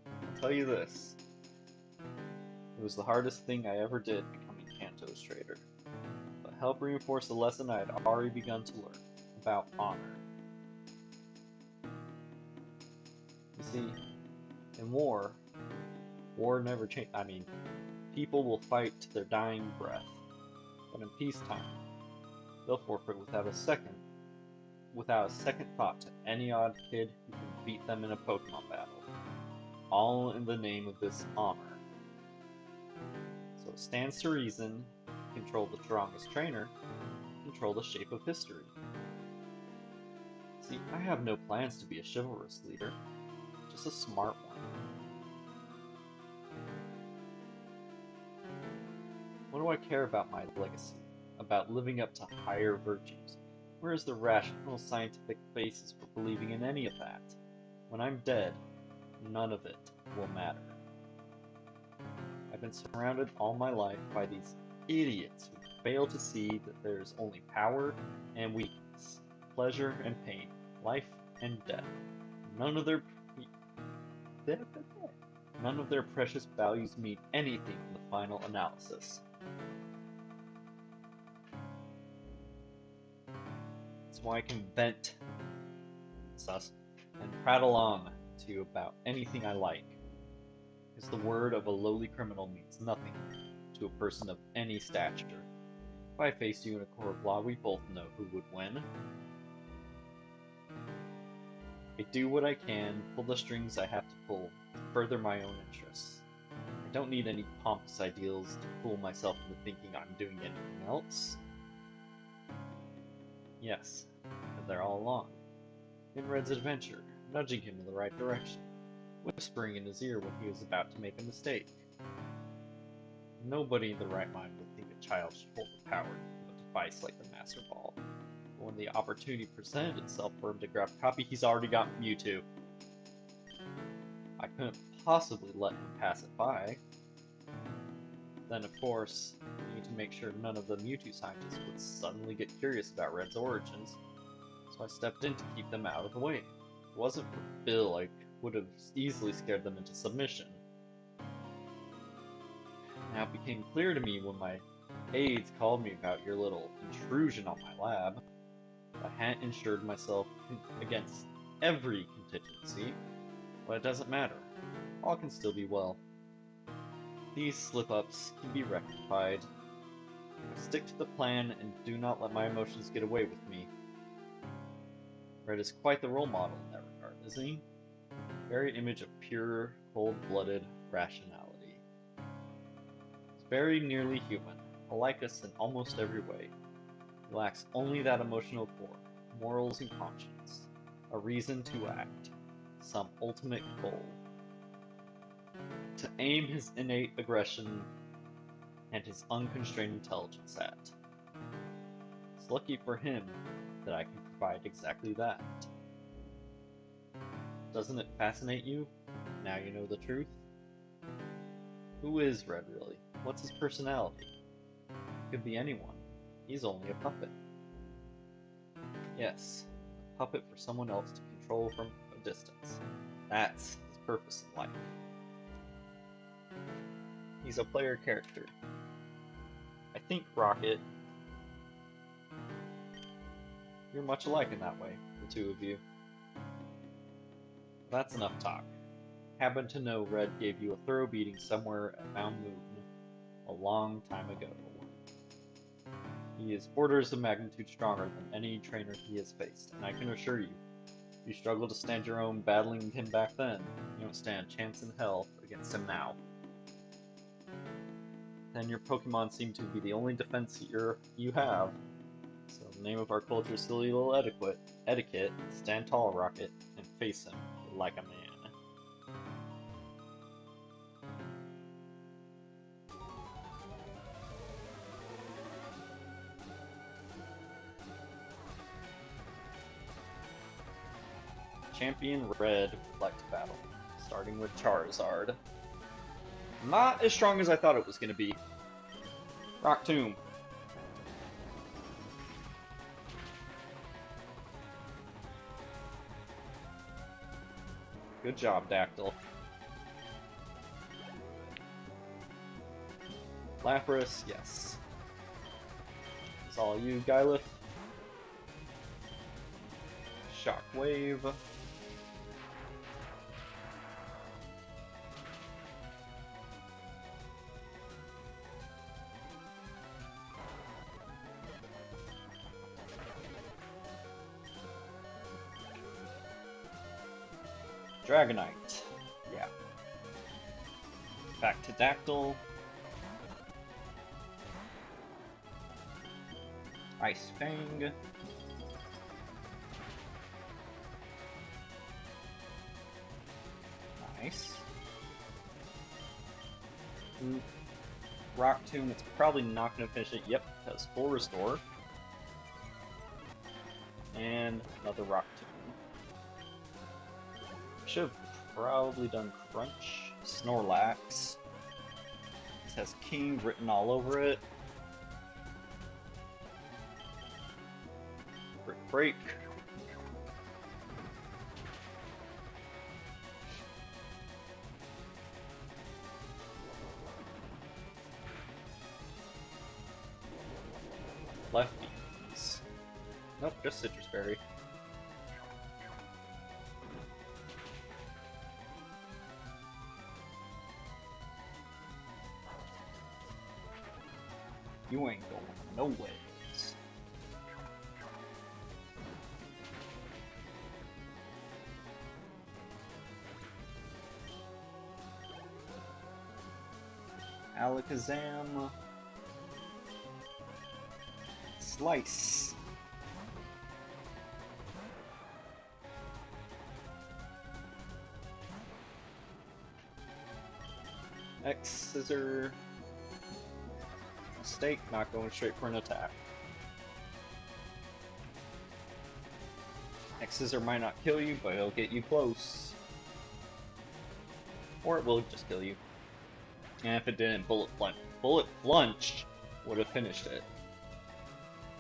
I'll tell you this. It was the hardest thing I ever did becoming Kanto's trader, but helped reinforce the lesson I had already begun to learn about honor. See, in war never changes. I mean, people will fight to their dying breath, but in peacetime, they'll forfeit without a second thought to any odd kid who can beat them in a Pokemon battle, all in the name of this honor. So it stands to reason, control the strongest trainer, control the shape of history. See, I have no plans to be a chivalrous leader, just a smart one. What do I care about my legacy? About living up to higher virtues? Where is the rational scientific basis for believing in any of that? When I'm dead, none of it will matter. I've been surrounded all my life by these idiots who fail to see that there's only power and weakness, pleasure and pain, life and death. None of their precious values mean anything in the final analysis. That's why I can vent, and prattle on to you about anything I like. Because the word of a lowly criminal means nothing to a person of any stature. If I faced you in a court of law, we both know who would win. I do what I can, pull the strings I have to pull, to further my own interests. I don't need any pompous ideals to fool myself into thinking I'm doing anything else. Yes, been there all along. In Red's adventure, nudging him in the right direction, whispering in his ear when he was about to make a mistake. Nobody in their right mind would think a child should hold the power of a device like the Master Ball. But when the opportunity presented itself for him to grab a copy, he's already got Mewtwo. I couldn't possibly let him pass it by. Then, of course, I need to make sure none of the Mewtwo scientists would suddenly get curious about Red's origins, so I stepped in to keep them out of the way. If it wasn't for Bill, I would have easily scared them into submission. Now it became clear to me when my aides called me about your little intrusion on my lab, that I hadn't insured myself against every contingency, but it doesn't matter. All can still be well. These slip-ups can be rectified. I stick to the plan and do not let my emotions get away with me. Red is quite the role model in that regard, isn't he? Very image of pure, cold-blooded rationality. He's very nearly human, like us in almost every way. He lacks only that emotional core, morals and conscience, a reason to act, some ultimate goal. To aim his innate aggression and his unconstrained intelligence at. It's lucky for him that I can provide exactly that. Doesn't it fascinate you? Now you know the truth? Who is Red really? What's his personality? Could be anyone. He's only a puppet. Yes, a puppet for someone else to control from a distance. That's his purpose in life. He's a player character. I think, Rocket, you're much alike in that way, the two of you. That's enough talk. Happen to know Red gave you a thorough beating somewhere at Mount Moon a long time ago. He is orders of magnitude stronger than any trainer he has faced, and I can assure you, if you struggled to stand your own battling him back then, you don't stand a chance in hell against him now. Then your Pokemon seem to be the only defense you have. So in the name of our culture's silly little etiquette, stand tall, Rocket, and face him like a man. Champion Red would like to battle, starting with Charizard. Not as strong as I thought it was going to be. Rock Tomb. Good job, Dactyl. Lapras, yes. It's all you, Gylif. Shockwave. Dragonite. Yeah. Back to Dactyl. Ice Fang. Nice. Rock Tomb, it's probably not going to finish it. Yep, because full restore. And another Rock Tomb. Should have probably done Crunch. Snorlax. This has King written all over it. Break. Lefties. Nope, just Citrus Berry. You ain't going nowhere. Alakazam. Slice. X Scissor. Mistake, not going straight for an attack. X Scissor might not kill you, but it'll get you close. Or it will just kill you. And if it didn't, Bullet Plunge would have finished it.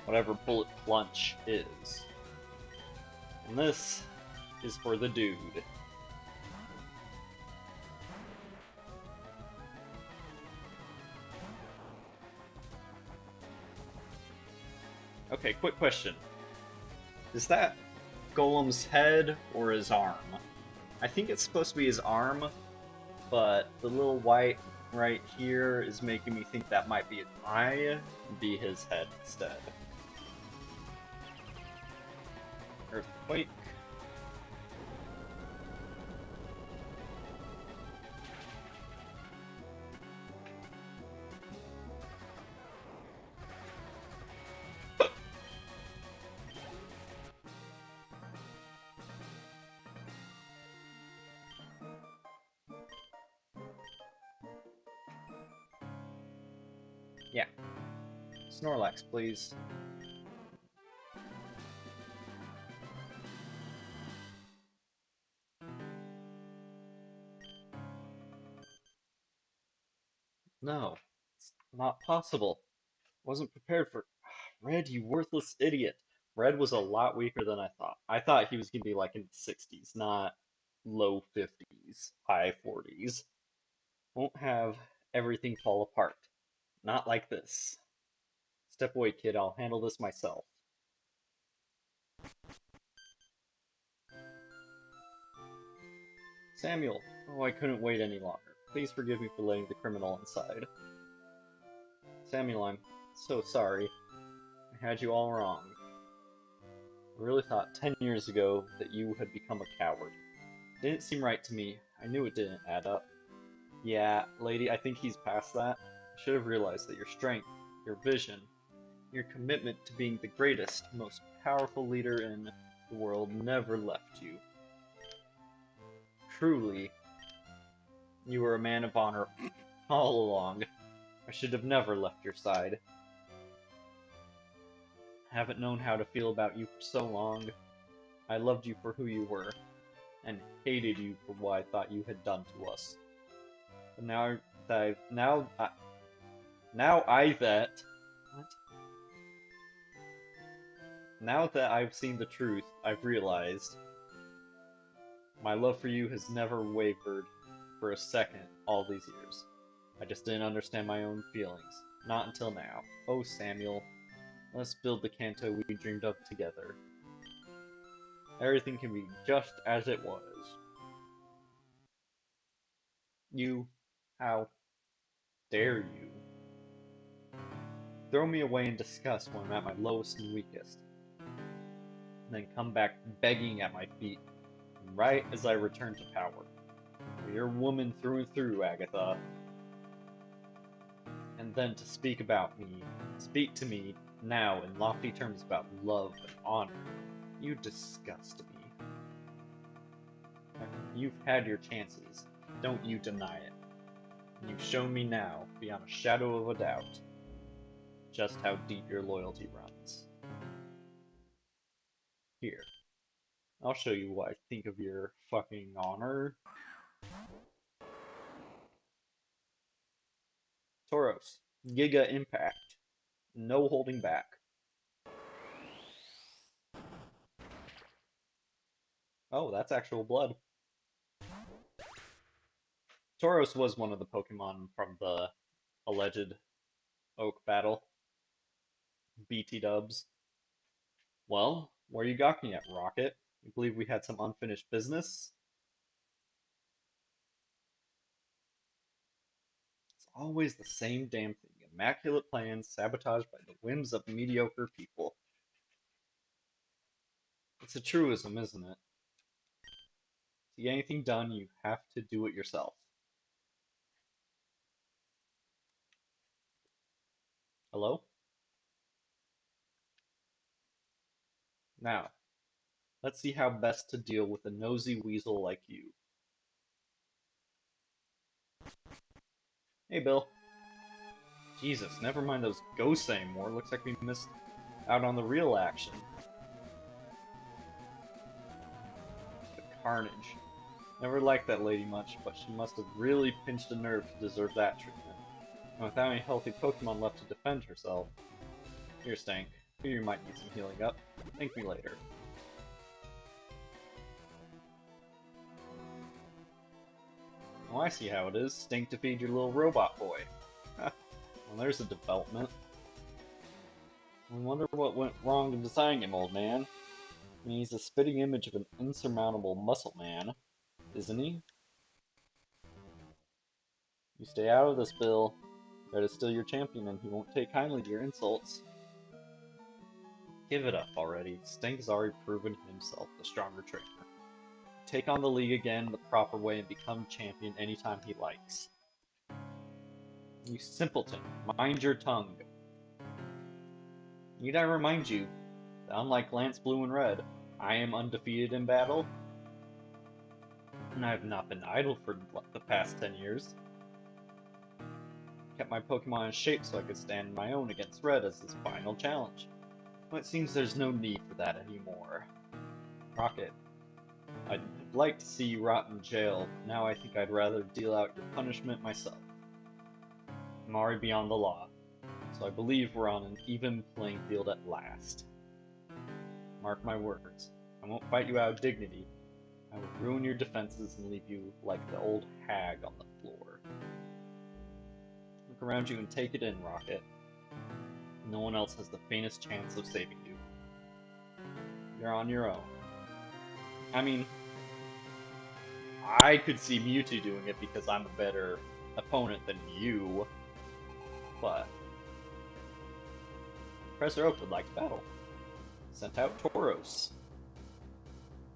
Whatever Bullet Plunge is. And this is for the dude. Okay, quick question. Is that Golem's head or his arm? I think it's supposed to be his arm, but the little white right here is making me think that might be an eye, be his head instead. Earthquake. Yeah. Snorlax, please. No. It's not possible. Wasn't prepared for... Red, you worthless idiot. Red was a lot weaker than I thought. I thought he was going to be like in the 60s, not low 50s, high 40s. Won't have everything fall apart. Not like this. Step away, kid. I'll handle this myself. Samuel. Oh, I couldn't wait any longer. Please forgive me for letting the criminal inside. Samuel, I'm so sorry. I had you all wrong. I really thought 10 years ago that you had become a coward. It didn't seem right to me. I knew it didn't add up. Yeah, lady, I think he's past that. I should have realized that your strength, your vision, your commitment to being the greatest, most powerful leader in the world never left you. Truly, you were a man of honor all along. I should have never left your side. I haven't known how to feel about you for so long. I loved you for who you were, and hated you for what I thought you had done to us. But now that I've what? Now that I've seen the truth, I've realized my love for you has never wavered for a second all these years. I just didn't understand my own feelings. Not until now. Oh, Samuel, let's build the Kanto we dreamed of together. Everything can be just as it was. You, how dare you? Throw me away in disgust when I'm at my lowest and weakest, and then come back begging at my feet. right as I return to power. You're a woman through and through, Agatha. And then to speak to me now in lofty terms about love and honor. You disgust me. You've had your chances. Don't you deny it. And you've shown me now, beyond a shadow of a doubt, just how deep your loyalty runs. Here, I'll show you what I think of your fucking honor. Tauros, Giga Impact. No holding back. Oh, that's actual blood. Tauros was one of the Pokemon from the alleged Oak battle. BT dubs. Well, where you got me at, Rocket? You believe we had some unfinished business? It's always the same damn thing. Immaculate plans sabotaged by the whims of mediocre people. It's a truism, isn't it? To get anything done, you have to do it yourself. Hello? Now, let's see how best to deal with a nosy weasel like you. Hey, Bill. Jesus, never mind those ghosts anymore. Looks like we missed out on the real action. The carnage. Never liked that lady much, but she must have really pinched a nerve to deserve that treatment. And without any healthy Pokemon left to defend herself. Here, Stank. You might need some healing up. Thank me later. Oh, I see how it is. Stink to feed your little robot boy. Well, there's a development. I wonder what went wrong in designing him, old man. I mean, he's a spitting image of an insurmountable muscle man, isn't he? You stay out of this, Bill. Red is still your champion, and he won't take kindly to your insults. Give it up already. Stink has already proven himself the stronger trainer. Take on the league again the proper way and become champion anytime he likes. You simpleton, mind your tongue. Need I remind you that unlike Lance Blue and Red, I am undefeated in battle? And I have not been idle for the past 10 years. Kept my Pokemon in shape so I could stand my own against Red as his final challenge. But it seems there's no need for that anymore. Rocket, I'd like to see you rot in jail, but now I think I'd rather deal out your punishment myself. I'm already beyond the law, so I believe we're on an even playing field at last. Mark my words, I won't fight you out of dignity. I will ruin your defenses and leave you like the old hag on the floor. Look around you and take it in, Rocket. No one else has the faintest chance of saving you. You're on your own. I mean, I could see Mewtwo doing it because I'm a better opponent than you, but Professor Oak would like to battle. Sent out Tauros.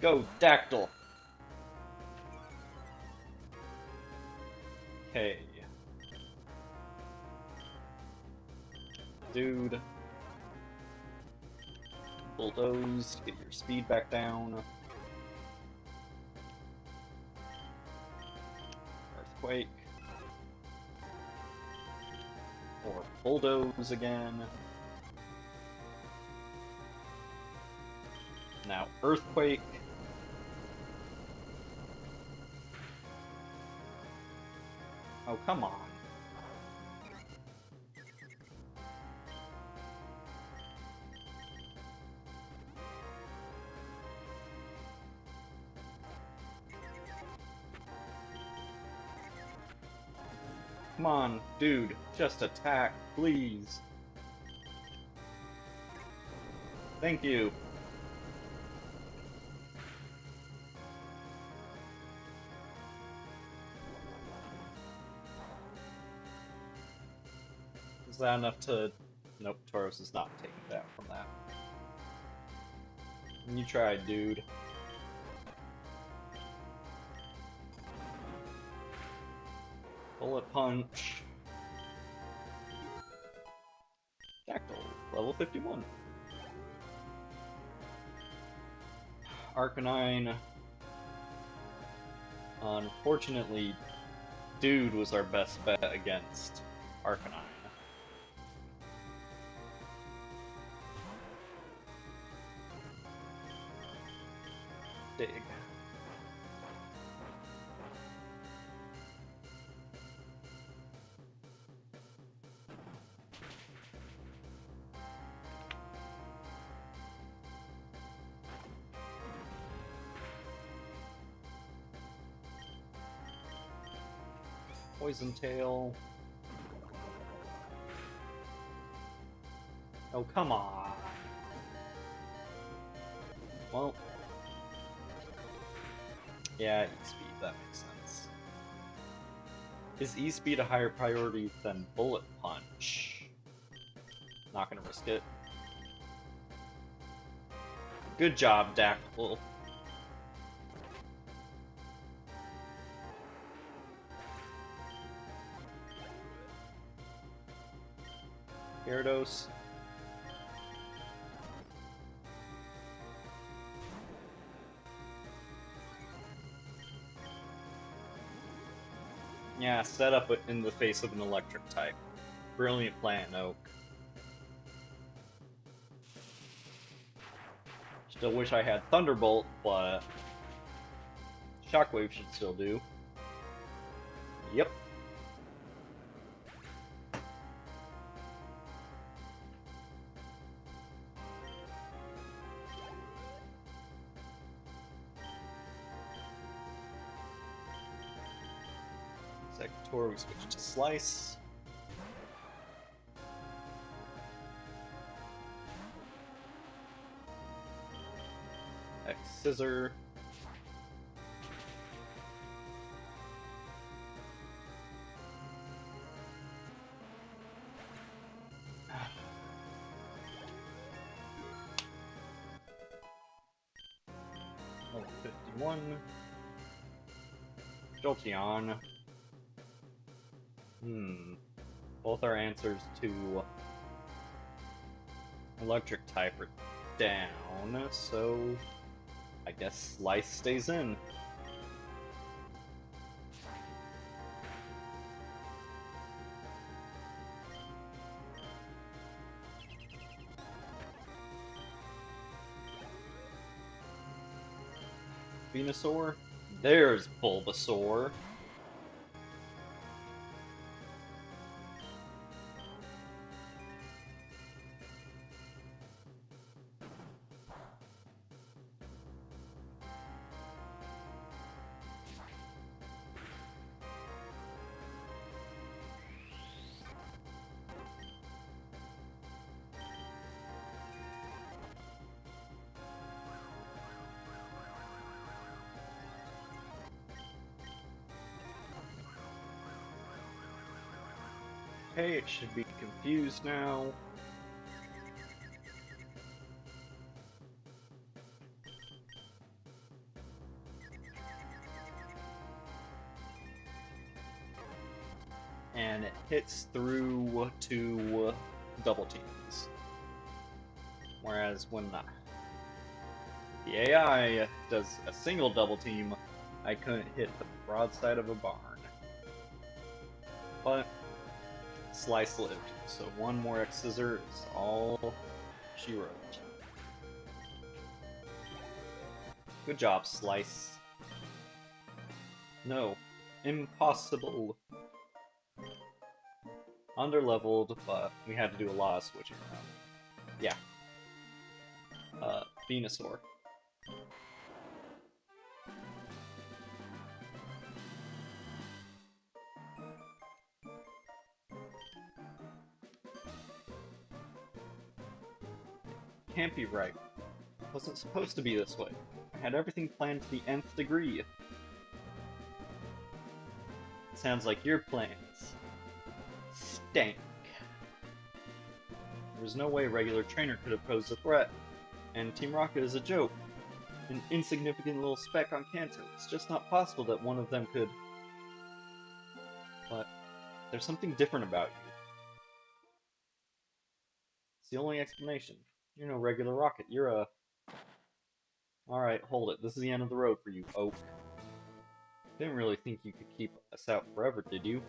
Go, Dactyl! Okay. Dude. Bulldoze, get your speed back down. Earthquake. Or Bulldoze again. Now Earthquake. Oh, come on. Come on, dude. Just attack, please. Thank you. Is that enough to... Nope, Tauros is not taking that from that. You tried, dude. Bullet Punch. Dactyl, level 51. Arcanine. Unfortunately, Dude was our best bet against Arcanine. Dig. Poison Tail. Oh, come on. Well. Yeah, E-Speed, that makes sense. Is E-Speed a higher priority than Bullet Punch? Not gonna risk it. Good job, Dactyl. Gyarados. Yeah, set up in the face of an electric type. Brilliant plan, Oak. Still wish I had Thunderbolt, but Shockwave should still do. Yep. Sector, we switch to Slice. X-Scissor. Level 51. Jolteon. Both our answers to electric type are down, so I guess Slice stays in. Venusaur. There's Bulbasaur. Okay, it should be confused now. And it hits through to double teams. Whereas when the AI does a single double team, I couldn't hit the broadside of a barn. But Slice lived, so one more X-Scissor is all she wrote. Good job, Slice. No. Impossible. Underleveled, but we had to do a lot of switching around. Yeah. Venusaur. Can't be right. Wasn't supposed to be this way. I had everything planned to the nth degree. Sounds like your plans stank. There was no way a regular trainer could have posed a threat, and Team Rocket is a joke. An insignificant little speck on Kanto. It's just not possible that one of them could... but there's something different about you. It's the only explanation. You're no regular rocket. You're a... Alright, hold it. This is the end of the road for you, Oak. Didn't really think you could keep us out forever, did you?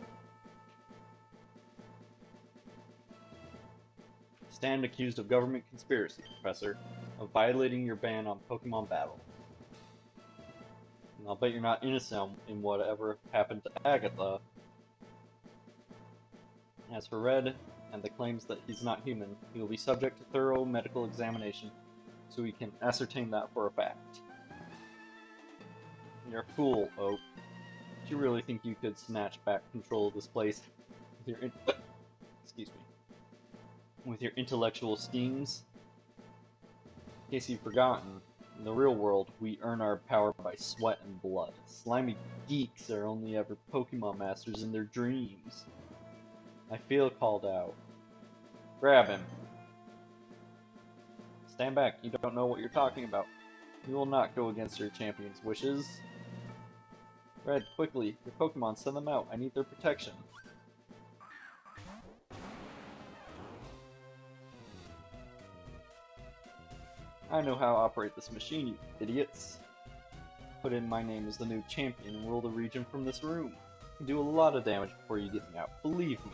Stand accused of government conspiracy, Professor, of violating your ban on Pokemon Battle. And I'll bet you're not innocent in whatever happened to Agatha. As for Red, and the claims that he's not human, he will be subject to thorough medical examination, so we can ascertain that for a fact. You're a fool, Oak. Do you really think you could snatch back control of this place with your excuse me, with your intellectual schemes? In case you've forgotten, in the real world, we earn our power by sweat and blood. Slimy geeks are only ever Pokemon masters in their dreams. I feel called out. Grab him. Stand back, you don't know what you're talking about. You will not go against your champion's wishes. Red, quickly, your Pokemon, send them out. I need their protection. I know how to operate this machine, you idiots. Put in my name as the new champion and rule the region from this room. You can do a lot of damage before you get me out, believe me.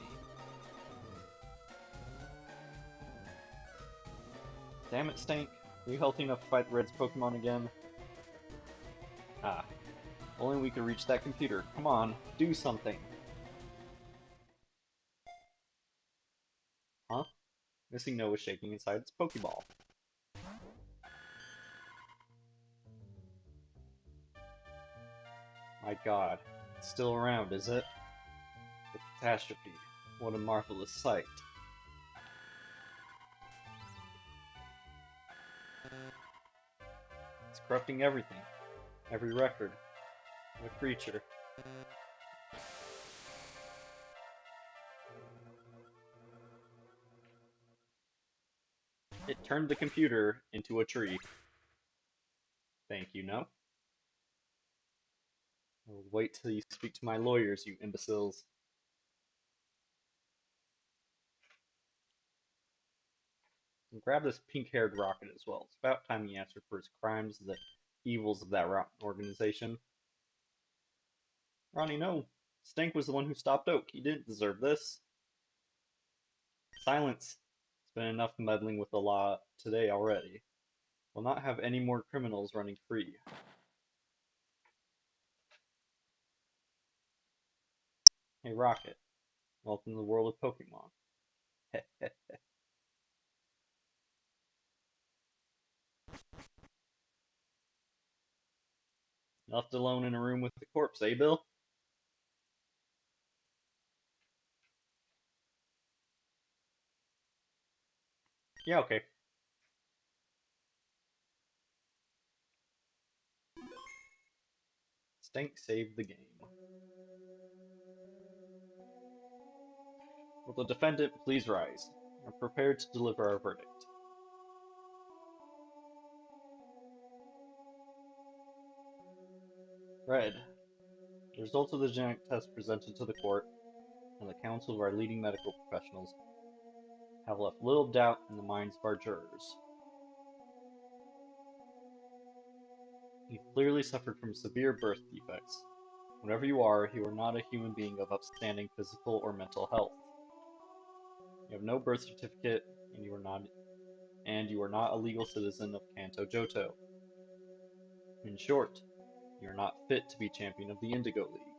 Damn it, Stank. Are you healthy enough to fight Red's Pokemon again? Ah. Only we could reach that computer. Come on, do something. Huh? Missing No was shaking inside its Pokeball. My god. It's still around, is it? The catastrophe. What a marvelous sight. It's corrupting everything. Every record. Every creature. It turned the computer into a tree. Thank you, no? I'll wait till you speak to my lawyers, you imbeciles. And grab this pink-haired rocket as well. It's about time he answered for his crimes, the evils of that rotten organization. Ronnie, no. Stank was the one who stopped Oak. He didn't deserve this. Silence. It's been enough meddling with the law today already. We'll not have any more criminals running free. Hey, Rocket. Welcome to the world of Pokemon. Left alone in a room with the corpse, eh, Bill? Yeah, okay. Stank saved the game. Will the defendant please rise? I'm prepared to deliver our verdict. Red. The results of the genetic test presented to the court and the counsel of our leading medical professionals have left little doubt in the minds of our jurors. You clearly suffered from severe birth defects. Whatever you are not a human being of upstanding physical or mental health. You have no birth certificate, and you are not a legal citizen of Kanto Johto. In short, you are not fit to be champion of the Indigo League.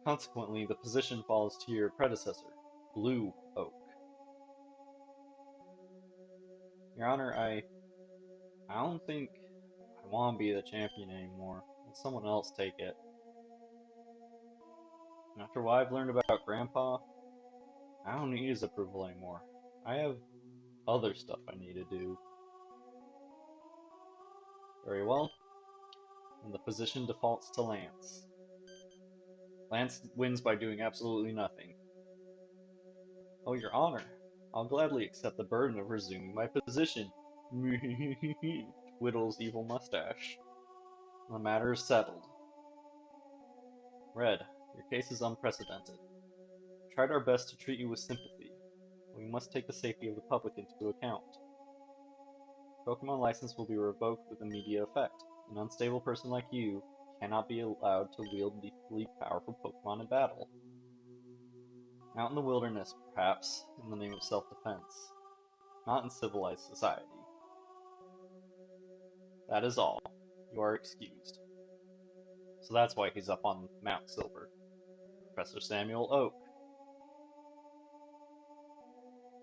Consequently, the position falls to your predecessor, Blue Oak. Your Honor, I don't think I want to be the champion anymore. Let someone else take it. And after what I've learned about Grandpa, I don't need his approval anymore. I have other stuff I need to do. Very well. And the position defaults to Lance. Lance wins by doing absolutely nothing. Oh, Your Honor, I'll gladly accept the burden of resuming my position. Twiddles evil mustache. The matter is settled. Red, Your case is unprecedented. We tried our best to treat you with sympathy. We must take the safety of the public into account. Pokemon license will be revoked with immediate effect. An unstable person like you cannot be allowed to wield lethally powerful Pokemon in battle. Out in the wilderness, perhaps, in the name of self-defense. Not in civilized society. That is all. You are excused. So that's why he's up on Mount Silver. Professor Samuel Oak.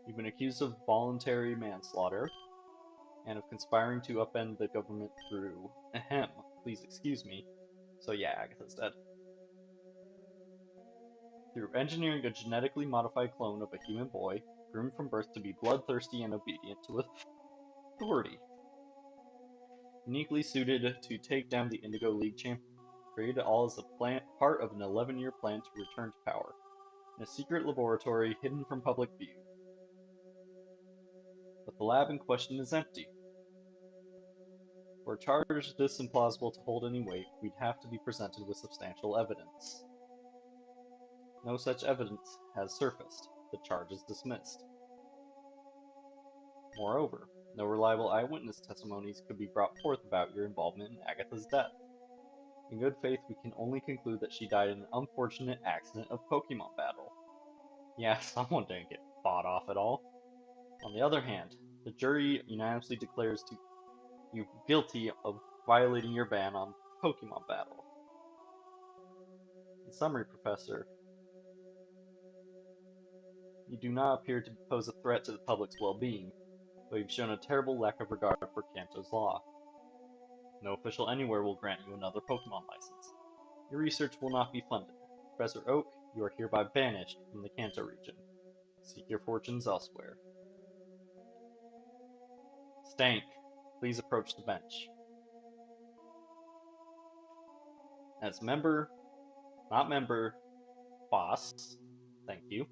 You've been accused of voluntary manslaughter and of conspiring to upend the government through ahem. Please excuse me. So yeah, Agatha's dead. Through engineering a genetically modified clone of a human boy, groomed from birth to be bloodthirsty and obedient to authority. Uniquely suited to take down the Indigo League champion. Created all as a part of an 11-year plan to return to power. In a secret laboratory hidden from public view. But the lab in question is empty. For a charge this implausible to hold any weight, we'd have to be presented with substantial evidence. No such evidence has surfaced. The charge is dismissed. Moreover, no reliable eyewitness testimonies could be brought forth about your involvement in Agatha's death. In good faith, we can only conclude that she died in an unfortunate accident of Pokemon battle. Yeah, someone didn't get fought off at all. On the other hand, the jury unanimously declares you guilty of violating your ban on Pokemon battle. In summary, Professor, you do not appear to pose a threat to the public's well-being, but you've shown a terrible lack of regard for Kanto's law. No official anywhere will grant you another Pokemon license. Your research will not be funded. Professor Oak, you are hereby banished from the Kanto region. Seek your fortunes elsewhere. Stank, please approach the bench. As member, not member, boss, thank you.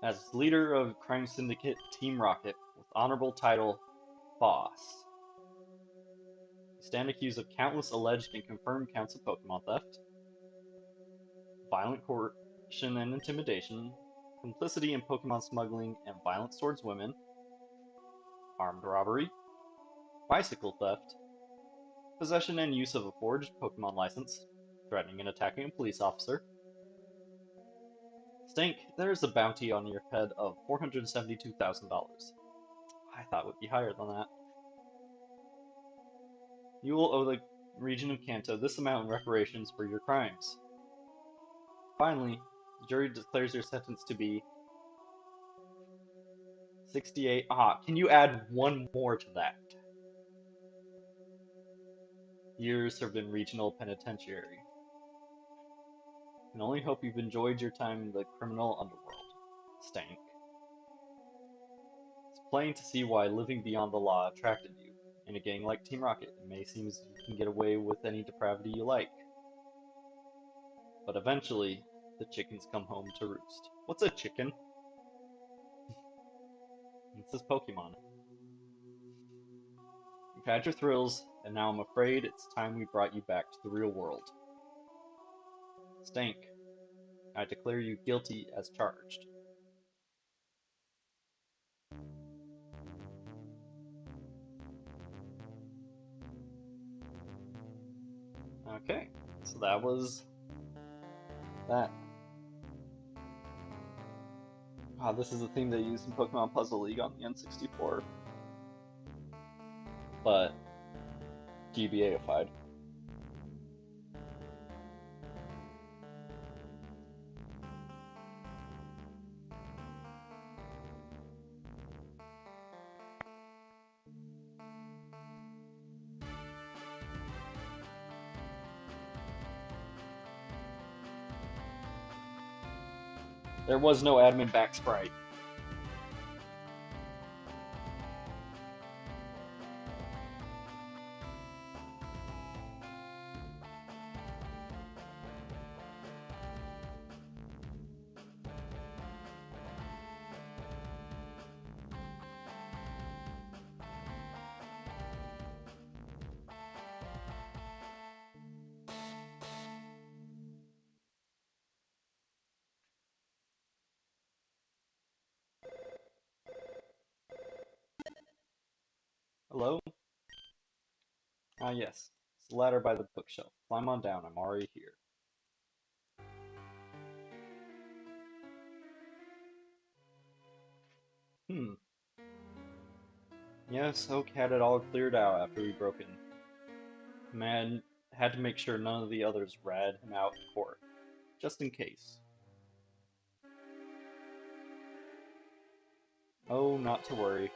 As leader of crime syndicate Team Rocket with honorable title, boss. You stand accused of countless alleged and confirmed counts of Pokemon theft, violent coercion and intimidation, complicity in Pokemon smuggling and violence towards women, armed robbery, bicycle theft, possession and use of a forged Pokemon license, threatening and attacking a police officer. Stank, there is a bounty on your head of $472,000. I thought it would be higher than that. You will owe the region of Kanto this amount in reparations for your crimes. Finally, the jury declares your sentence to be 68. Can you add one more to that? Years served in regional penitentiary. I can only hope you've enjoyed your time in the criminal underworld. Stank. It's plain to see why living beyond the law attracted you. In a gang like Team Rocket, it may seem as if you can get away with any depravity you like. But eventually, the chickens come home to roost. What's a chicken? It says Pokemon. You've had your thrills, and now I'm afraid it's time we brought you back to the real world. Stank, I declare you guilty as charged. Okay, so that was that. This is a theme they used in Pokemon Puzzle League on the N64, but GBAified. There was no admin back sprite. Hello? Ah, yes. It's the ladder by the bookshelf. Climb on down, I'm already here. Hmm. Yes, Oak had it all cleared out after we broke in. Man had to make sure none of the others ratted him out in court, just in case. Oh, not to worry.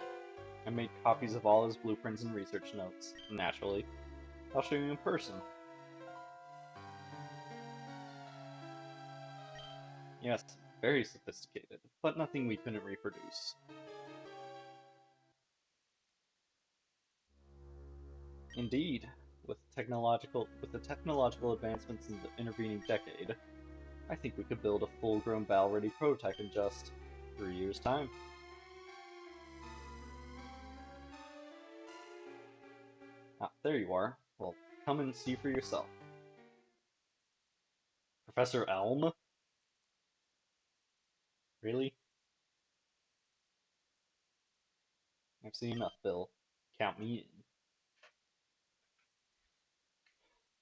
I made copies of all his blueprints and research notes, naturally. I'll show you in person. Yes, very sophisticated, but nothing we couldn't reproduce. Indeed, with the technological advancements in the intervening decade, I think we could build a full-grown battle-ready prototype in just 3 years' time. Ah, there you are. Well, come and see for yourself. Professor Elm? Really? I've seen enough, Bill. Count me in.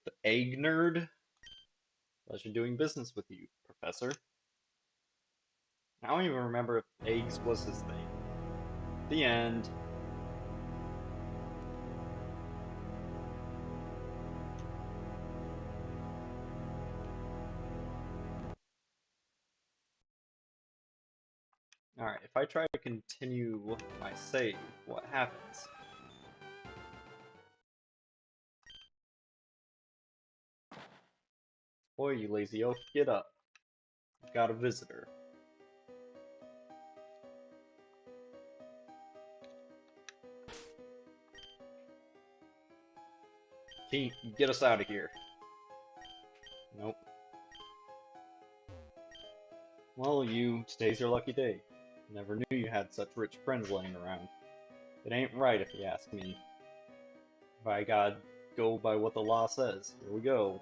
The Egg Nerd? Pleasure doing business with you, Professor. I don't even remember if eggs was his thing. The end. Alright, if I try to continue my save, what happens? Boy, you lazy oaf, get up. I've got a visitor. Can you get us out of here? Nope. Well, today's your lucky day. Never knew you had such rich friends laying around. It ain't right if you ask me. If I gotta go by what the law says, here we go.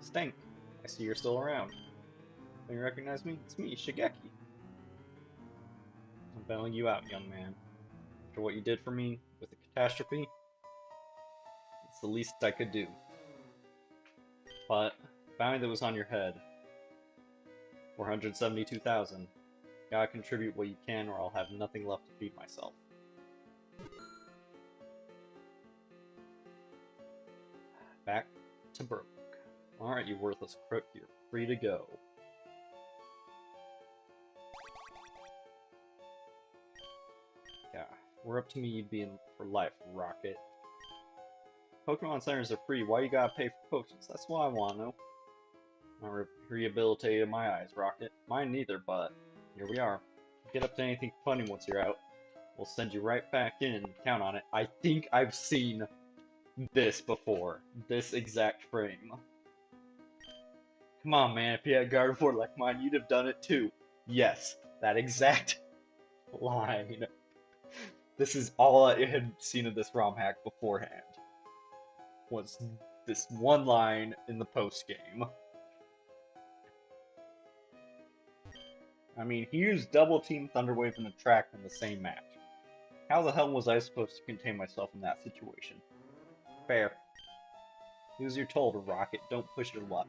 Stank, I see you're still around. Don't you recognize me? It's me, Shigeki. I'm bailing you out, young man. After what you did for me with the catastrophe, it's the least I could do. But, the bounty that was on your head, 472,000. Gotta contribute what you can or I'll have nothing left to feed myself. Back to broke. Alright, you worthless crook, you're free to go. Yeah, we're up to me you'd be in for life, Rocket. Pokemon centers are free, why you gotta pay for potions? That's what I wanna know. Not rehabilitated my eyes, Rocket. Mine neither, but here we are. Get up to anything funny once you're out. We'll send you right back in and count on it. I think I've seen this before. This exact frame. Come on, man, if you had a Gardevoir like mine, you'd have done it too. Yes, that exact line. This is all I had seen of this ROM hack beforehand. Was this one line in the post game. I mean, he used Double Team Thunderwave and Attract in the same match. How the hell was I supposed to contain myself in that situation? Fair. Use your toll to Rocket, don't push your luck.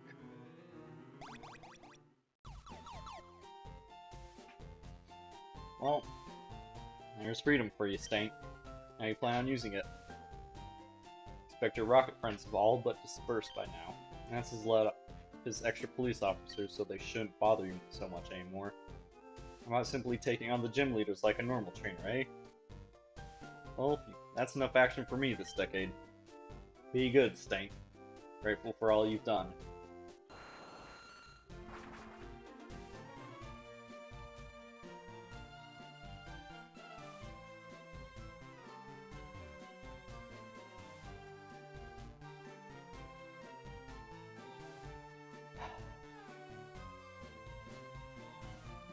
Well, there's freedom for you, Stank. How you plan on using it? Expect your Rocket friends have all but dispersed by now. That's his extra police officers, so they shouldn't bother you so much anymore. How about simply taking on the gym leaders like a normal trainer, eh? Well, that's enough action for me this decade. Be good, Stank. Grateful for all you've done.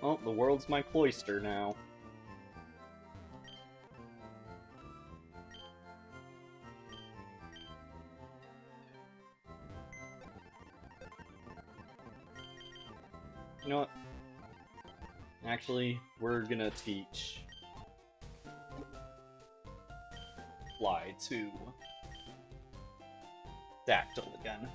Well, the world's my cloister now. You know what? Actually, we're gonna teach Fly to Dactyl again.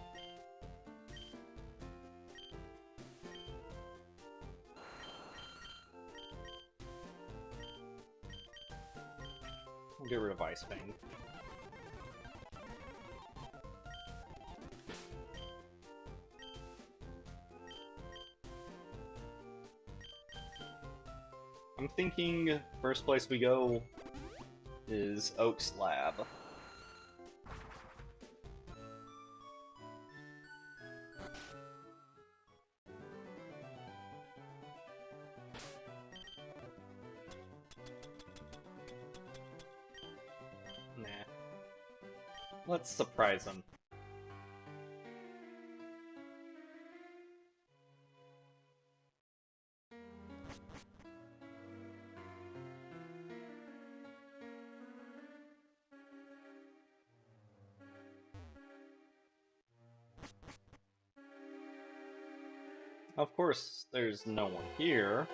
We'll get rid of Ice Fang. I'm thinking first place we go is Oak's lab. Nah. Let's surprise him. Of course, there's no one here.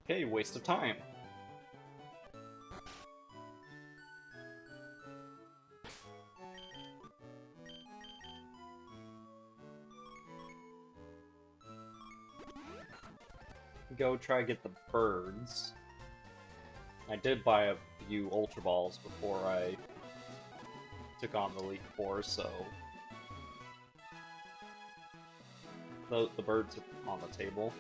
Okay, waste of time. Go try to get the birds. I did buy a few Ultra Balls before I took on the Elite Four, so the birds are on the table.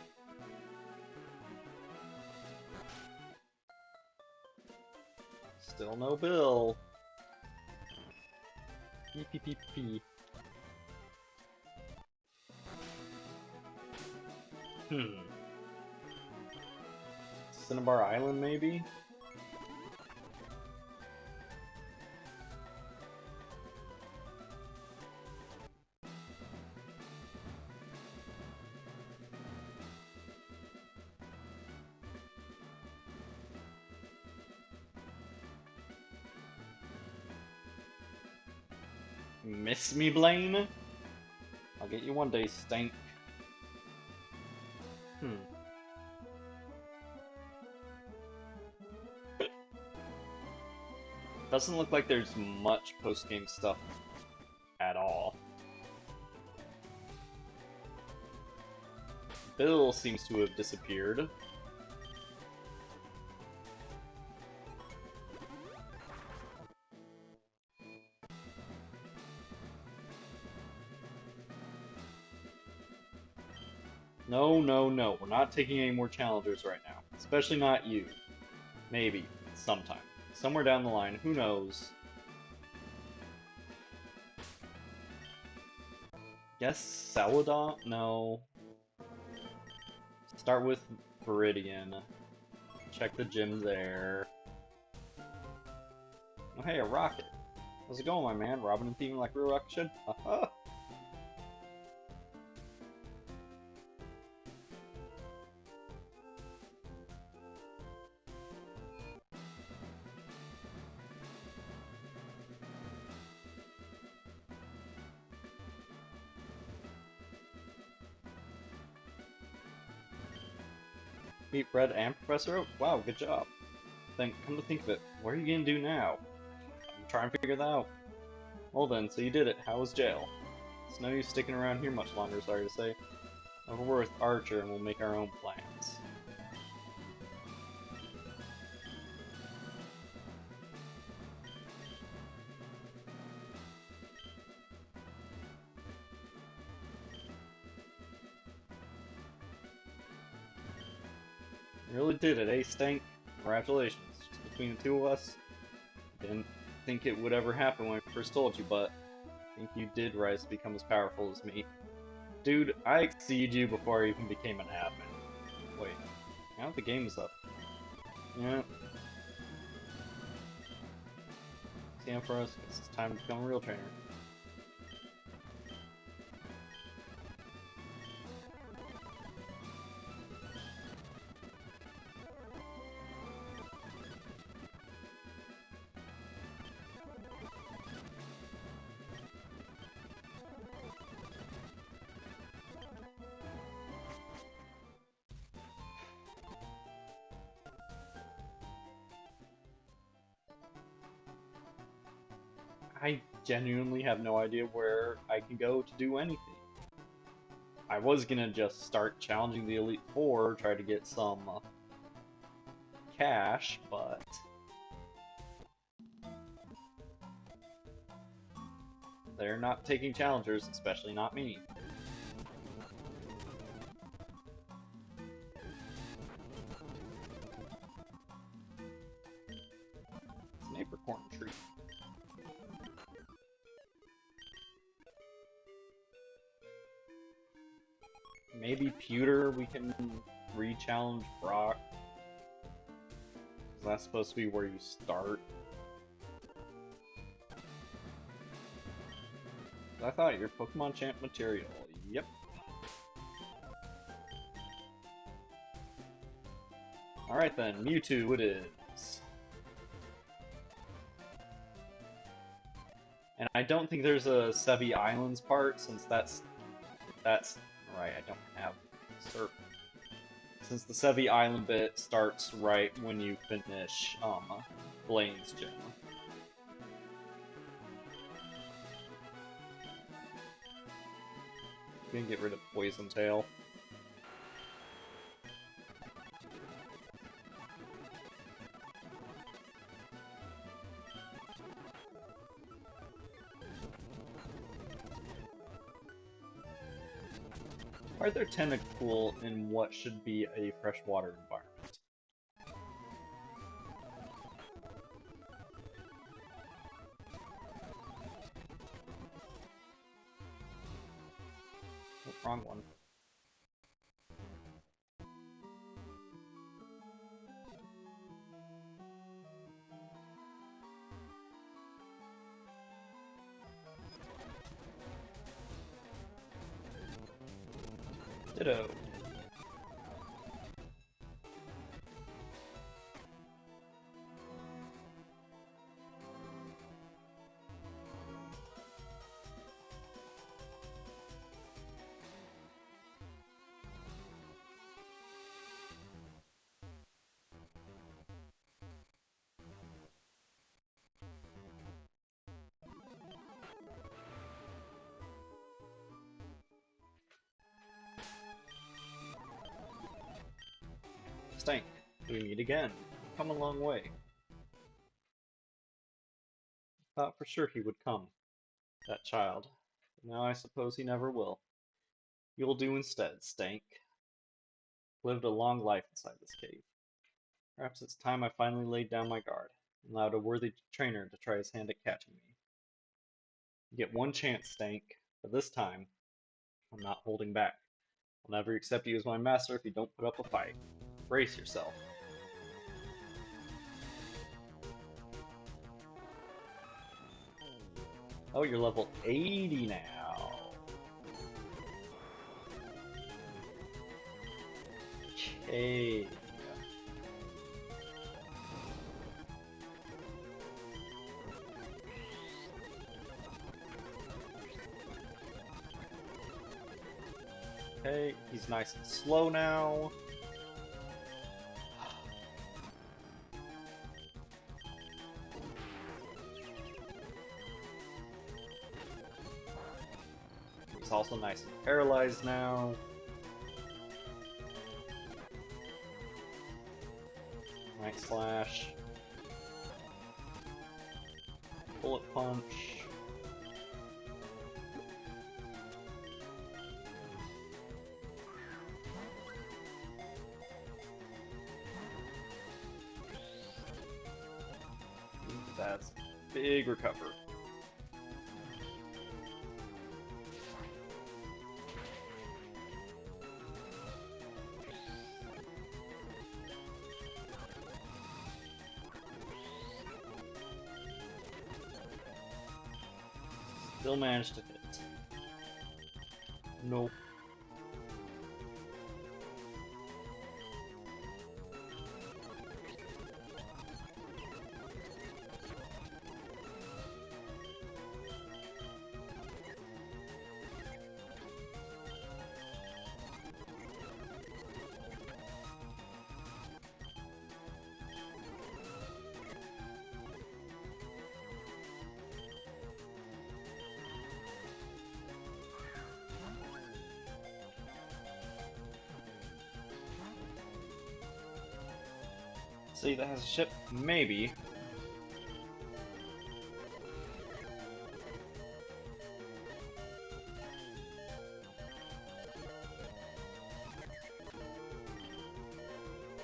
Still no bill. P. Cinnabar Island, maybe? Miss me, Blaine? I'll get you one day, Stank. Doesn't look like there's much post-game stuff at all. Bill seems to have disappeared. No, no, no. We're not taking any more challengers right now. Especially not you. Maybe. Sometime. Somewhere down the line. Who knows? Guess Celadon? No. Start with Viridian. Check the gym there. Oh, hey, a rocket. How's it going, my man? Robbing and thieving like real rocket should? Haha. Meet Fred and Professor Oak. Wow, good job. Come to think of it, what are you gonna do now? I'm trying to figure that out. Well then, so you did it. How was jail? It's no use sticking around here much longer, sorry to say. Over with Archer and we'll make our own plans. You really did it, eh, Stank? Congratulations. Just between the two of us, didn't think it would ever happen when I first told you, but I think you did rise to become as powerful as me. Dude, I exceeded you before I even became an admin. Wait, now the game is up. Yeah. Stand for us, guess it's time to become a real trainer. I genuinely have no idea where I can go to do anything. I was gonna just start challenging the Elite Four, try to get some cash, but they're not taking challengers, especially not me. It's an apricorn tree. Maybe Pewter we can re-challenge Brock. Because that's supposed to be where you start. I thought your Pokemon champ material. Yep. Alright then, Mewtwo it is. And I don't think there's a Sevi Islands part, since that's right, I don't have Surf. Since the Sevi Island bit starts right when you finish Blaine's gym. We can get rid of Poison Tail. Why are there Tentacool in what should be a freshwater environment? Oh, wrong one. Ditto. Stank, we meet again. Come a long way. Thought for sure he would come. That child. But now I suppose he never will. You'll do instead, Stank. Lived a long life inside this cave. Perhaps it's time I finally laid down my guard and allowed a worthy trainer to try his hand at catching me. You get one chance, Stank, but this time, I'm not holding back. I'll never accept you as my master if you don't put up a fight. Brace yourself. Oh, you're level 80 now. Okay. Okay, he's nice and slow now. He's also nice and paralyzed now. Night Slash. Bullet Punch. That's big recover. Still managed to hit. Nope. See, that has a ship? Maybe.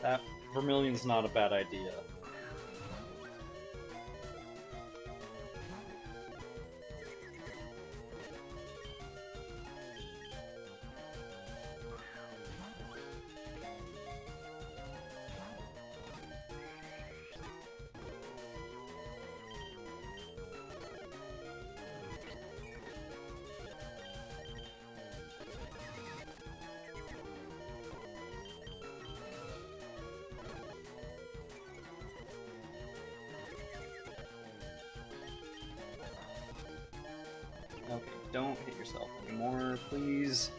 That Vermilion's not a bad idea. Okay, don't hit yourself anymore, please.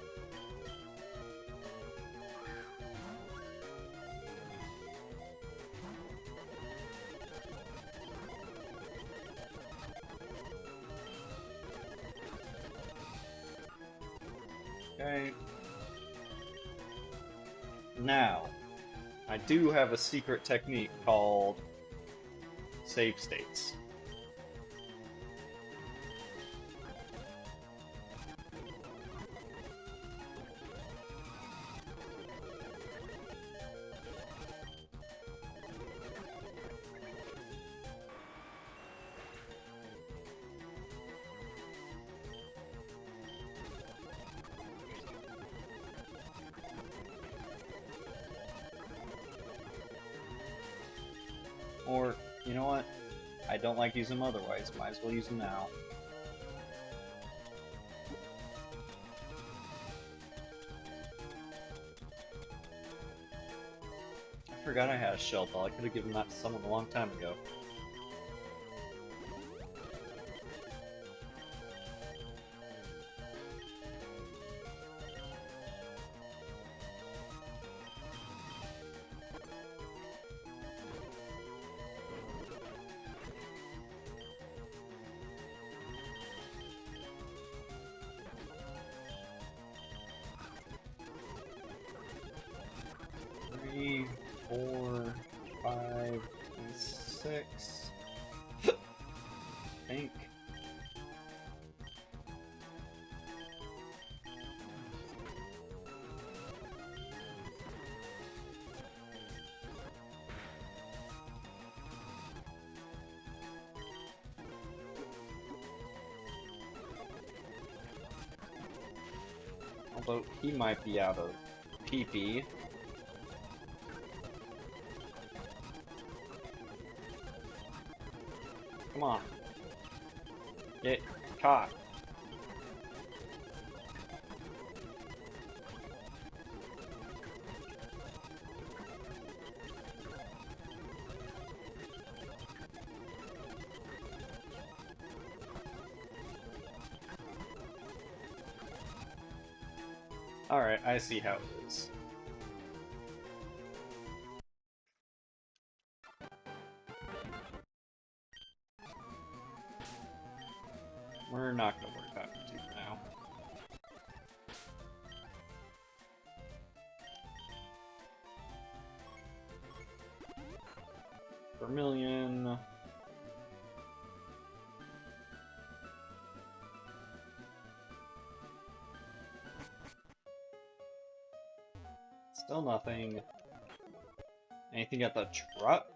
Okay. Now, I do have a secret technique called save states. Or, you know what? I don't like using them otherwise, might as well use them now. I forgot I had a shell ball. I could have given that to someone a long time ago. Three, 4, 5, and 6. I think. Although he might be out of PP. Come on. Get caught. Alright, I see how it is. We're not gonna worry about it now. Vermilion. Still nothing. Anything at the truck?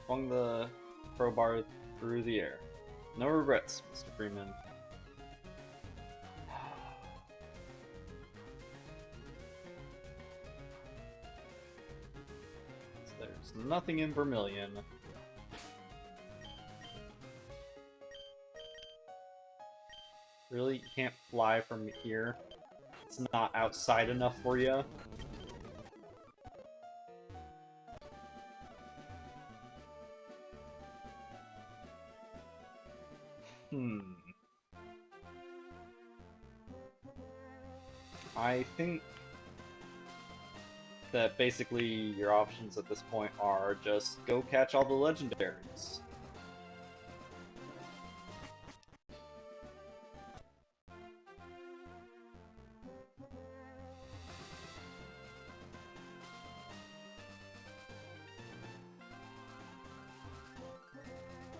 Swung the crowbar through the air. No regrets, Mr. Freeman. There's nothing in Vermilion. Really? You can't fly from here? It's not outside enough for you? I think that basically your options at this point are just go catch all the legendaries.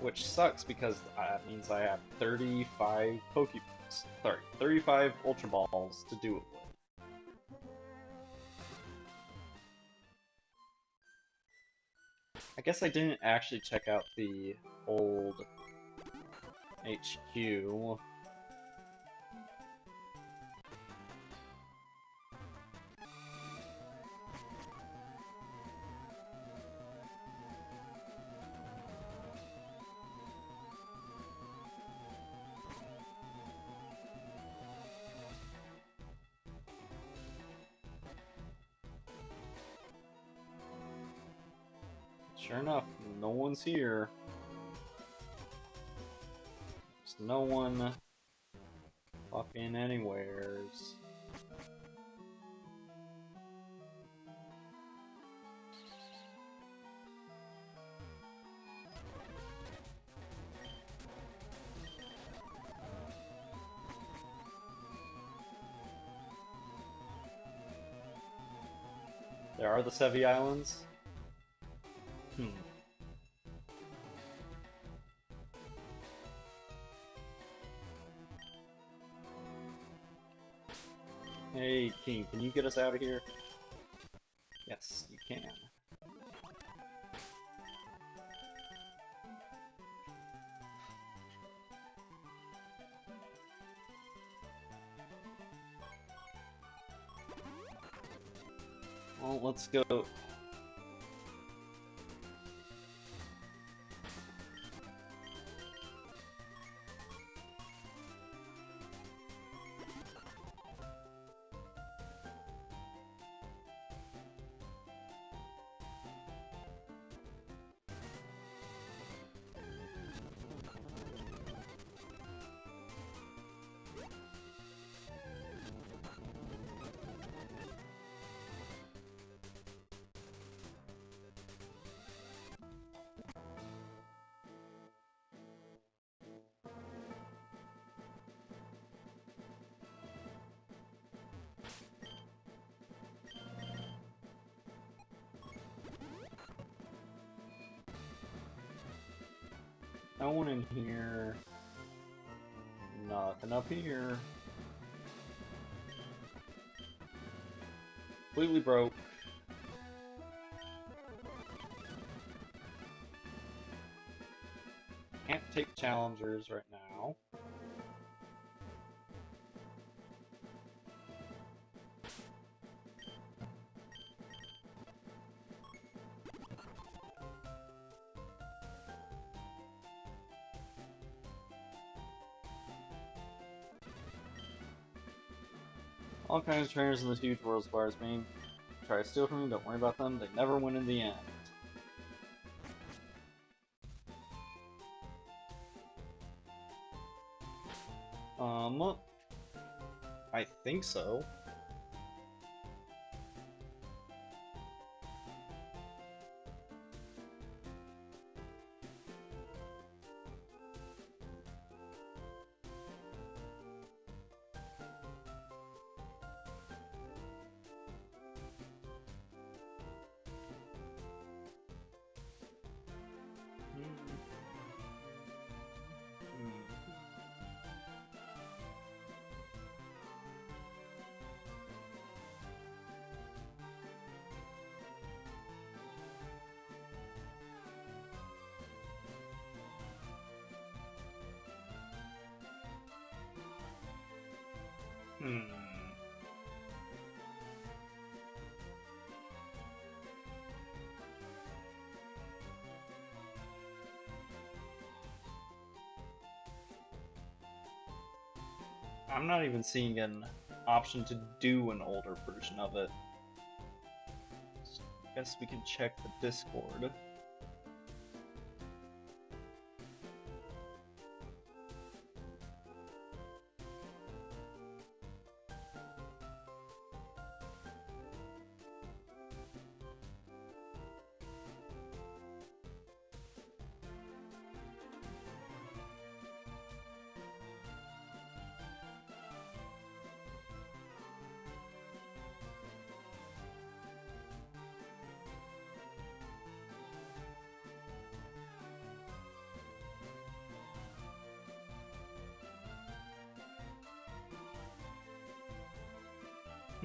Which sucks because that means I have 35 Pokeballs. Sorry, 35 Ultra Balls to do it with. I guess I didn't actually check out the old HQ. Sure enough, no one's here. There's no one fucking anywheres. There are the Sevi Islands. Hey, King, can you get us out of here? Yes, you can. Well, let's go. No one in here. Nothing up here. Completely broke. Can't take challengers right now. All kinds of trainers in this huge world as far as me. Try to steal from me, don't worry about them. They never win in the end. I think so. Hmm. I'm not even seeing an option to do an older version of it. So I guess we can check the Discord.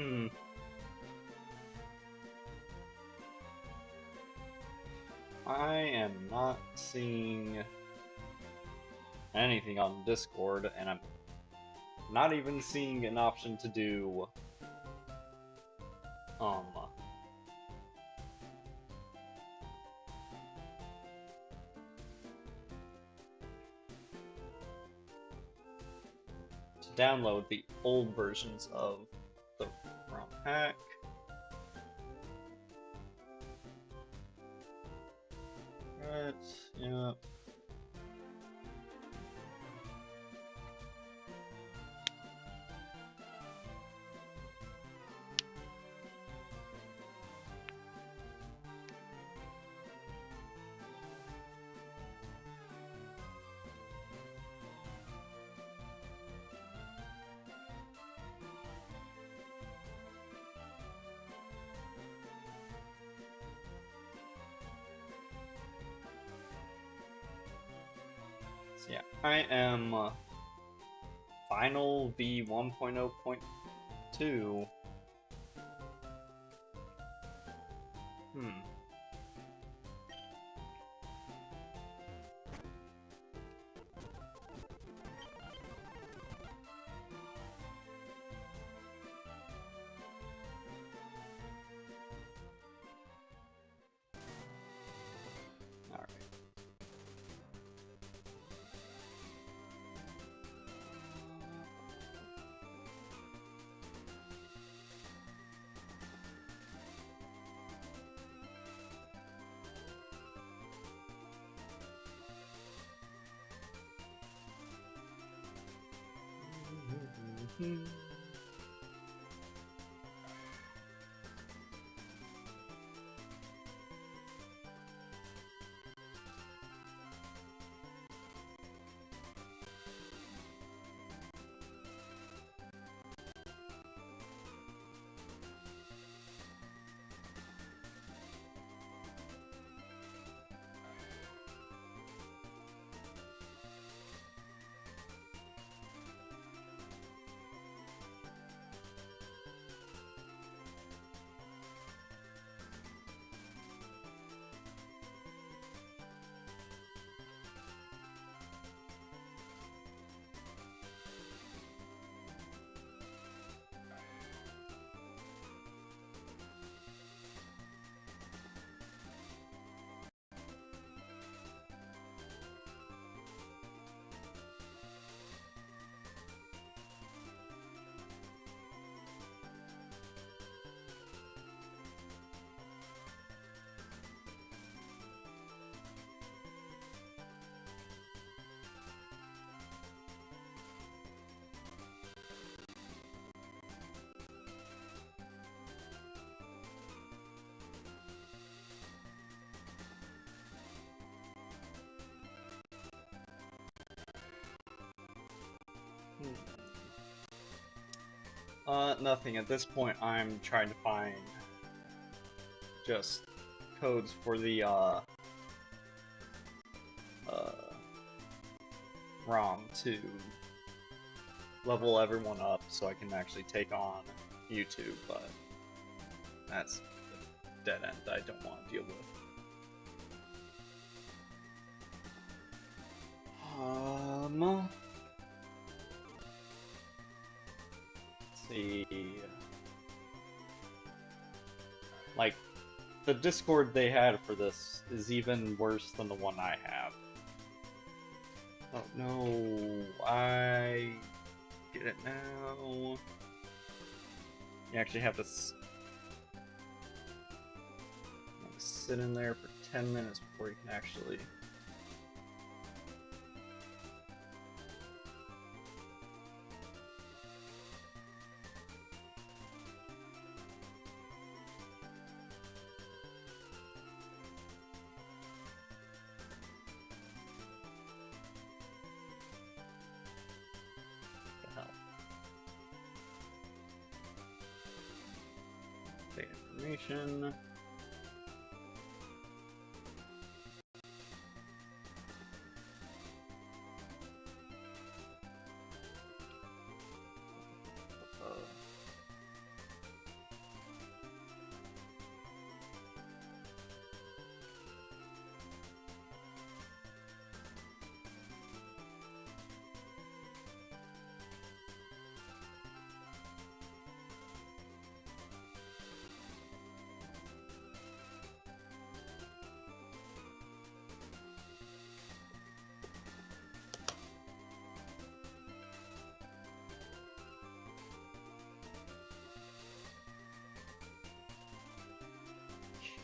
Hmm. I am not seeing anything on Discord, and I'm not even seeing an option to do um to download the old versions of the ROM hack. Right, yeah. So yeah, I am final v 1.0.2. Hmm. Alright. Nothing. At this point, I'm trying to find just codes for the uh, ROM to level everyone up so I can actually take on YouTube, but that's a dead end I don't want to deal with. Let's see. Like, the Discord they had for this is even worse than the one I have. Oh no, I get it now. You actually have to sit in there for 10 minutes before you can actually... What the hell? Save information.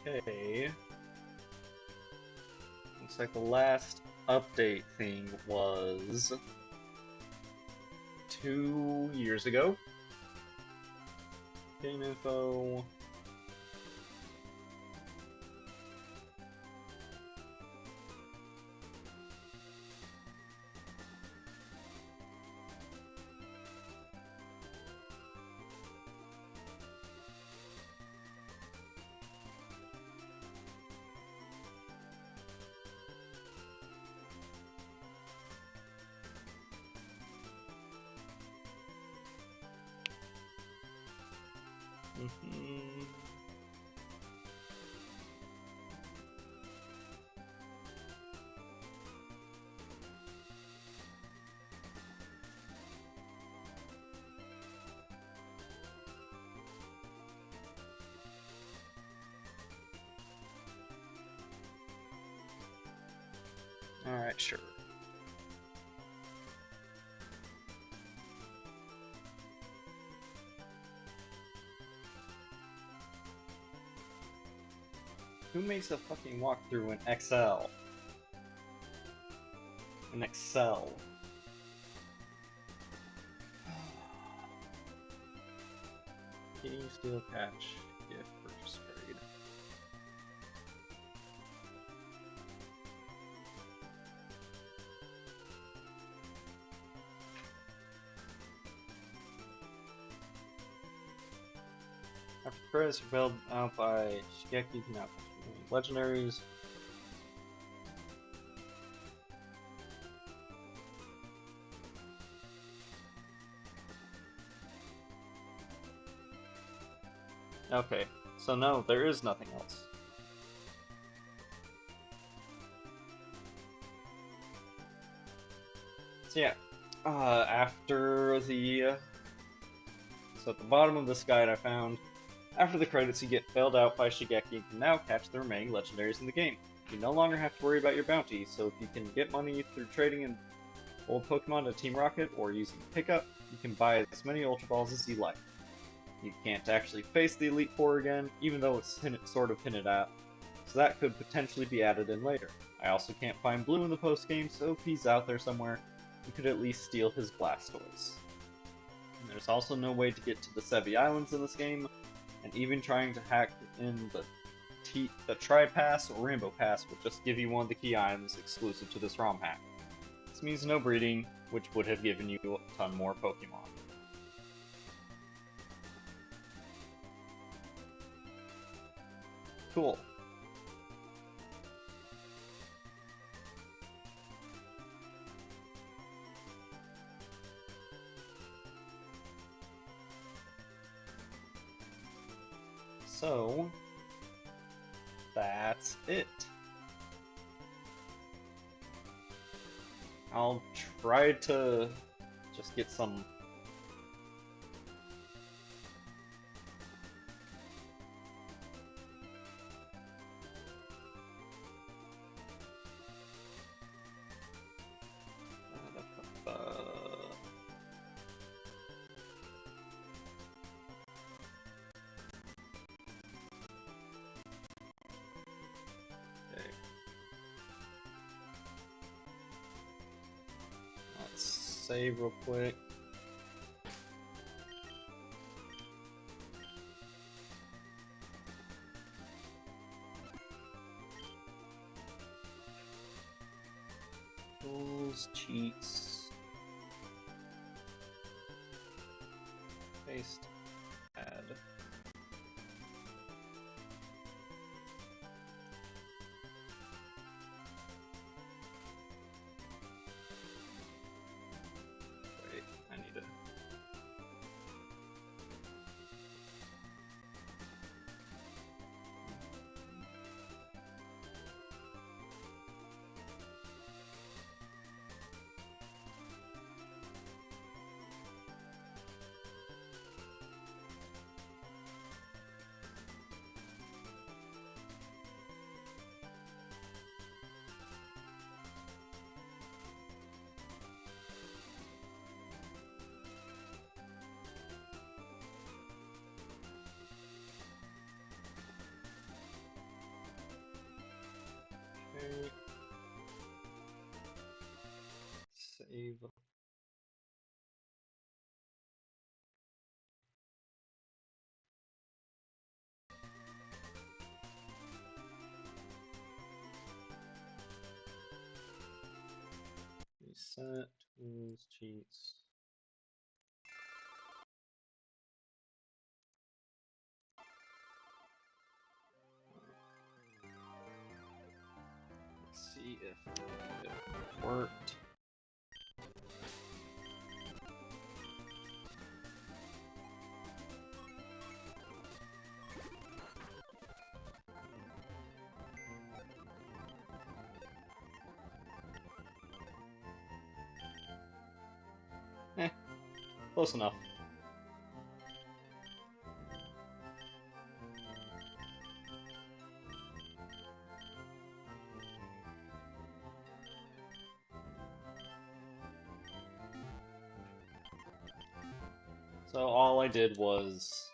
Okay. Looks like the last update thing was 2 years ago. Game info. Alright, sure. Who makes a fucking walkthrough in Excel? In Excel. Heating steel patch, gift, purchase trade. After the credits are bailed out by Shigeki, you can now legendaries. Okay, so no, there is nothing else. So yeah, after the... so at the bottom of this guide I found, after the credits you get bailed out by Shigeki and can now catch the remaining legendaries in the game. You no longer have to worry about your bounty, so if you can get money through trading in old Pokemon to Team Rocket or using pickup, you can buy as many Ultra Balls as you like. You can't actually face the Elite Four again, even though it's sort of hinted at, so that could potentially be added in later. I also can't find Blue in the post-game, so if he's out there somewhere, you could at least steal his Blastoise. And there's also no way to get to the Sevi Islands in this game, and even trying to hack in the Tri-Pass or Rainbow Pass will just give you one of the key items exclusive to this ROM hack. This means no breeding, which would have given you a ton more Pokemon. Cool. So, that's it. I'll try to just get some... Okay. Let's save real quick. Tools, cheats, paste, add. Wait, I need to... Save. Reset, tools, cheats. Let's see if it worked. Eh, close enough. So all I did was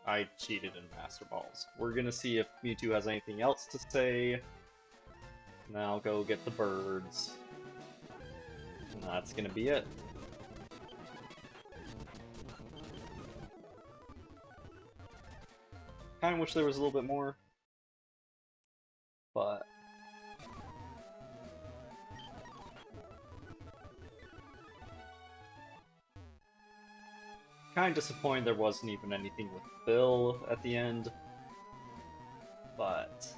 I cheated in Master Balls. We're gonna see if Mewtwo has anything else to say. And then I'll go get the birds. And that's gonna be it. Kind of wish there was a little bit more, but kind of disappointed there wasn't even anything with Bill at the end. But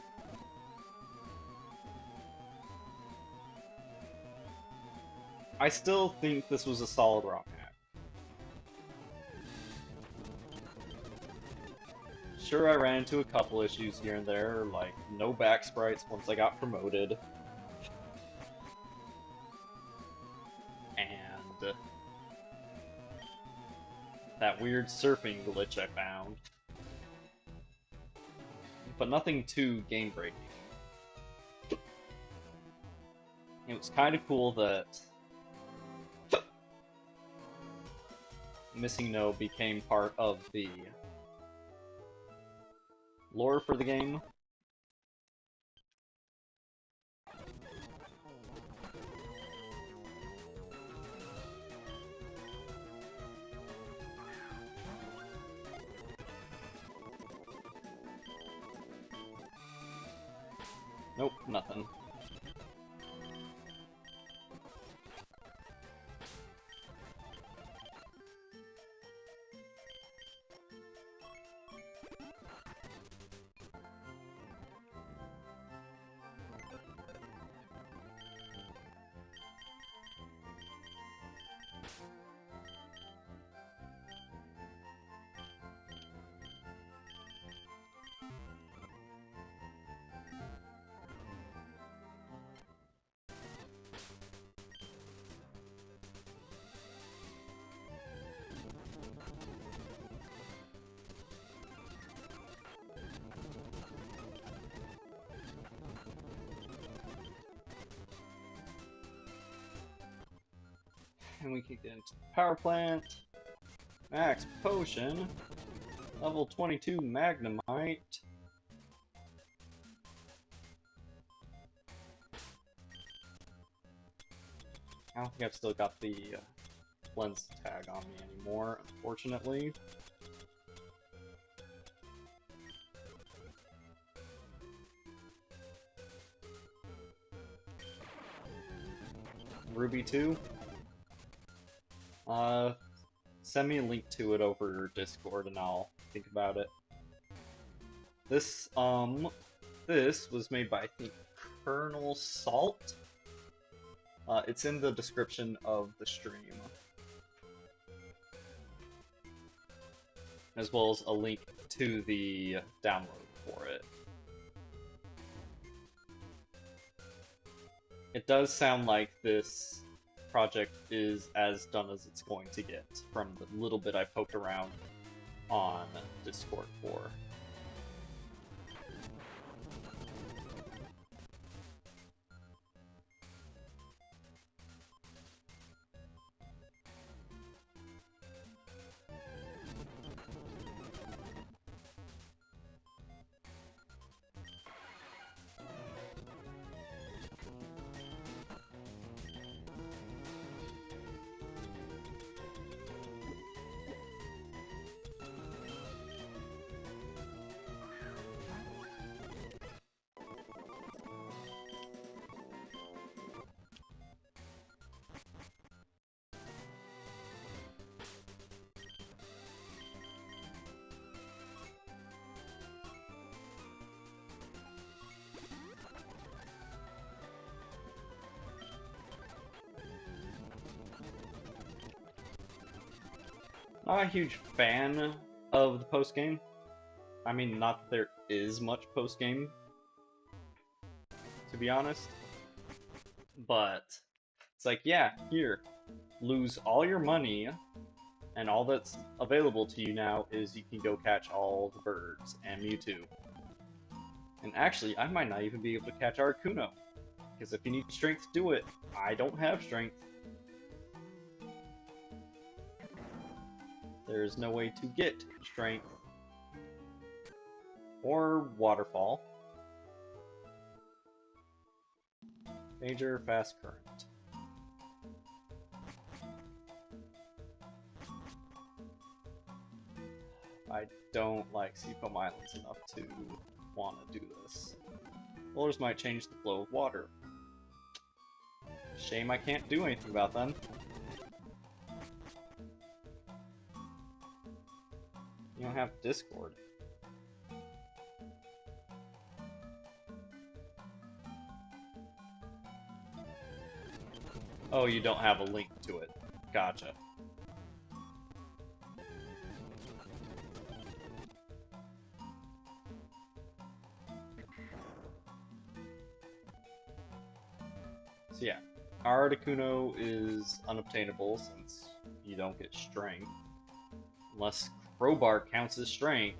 I still think this was a solid rock hack. Sure, I ran into a couple issues here and there, like no back sprites once I got promoted. And that weird surfing glitch I found. But nothing too game-breaking. It was kind of cool that Missing No became part of the lore for the game. Nope, nothing. And we can get into the power plant. Max potion. Level 22 Magnemite. I don't think I've still got the lens tag on me anymore, unfortunately. Ruby 2. Send me a link to it over Discord and I'll think about it. This was made by, I think, ColonelSalt. It's in the description of the stream. As well as a link to the download for it. It does sound like this project is as done as it's going to get from the little bit I poked around on Discord for. Not a huge fan of the post game. I mean, not that there is much post game, to be honest. But it's like, yeah, here, lose all your money, and all that's available to you now is you can go catch all the birds and Mewtwo. And actually, I might not even be able to catch Articuno, because if you need strength to do it, I don't have strength. There's no way to get strength or waterfall. Major fast current. I don't like Seafoam Islands enough to want to do this. Rollers might change the flow of water. Shame I can't do anything about them. You don't have Discord. Oh, you don't have a link to it. Gotcha. So yeah, Articuno is unobtainable since you don't get strength. Unless Crowbar counts as strength.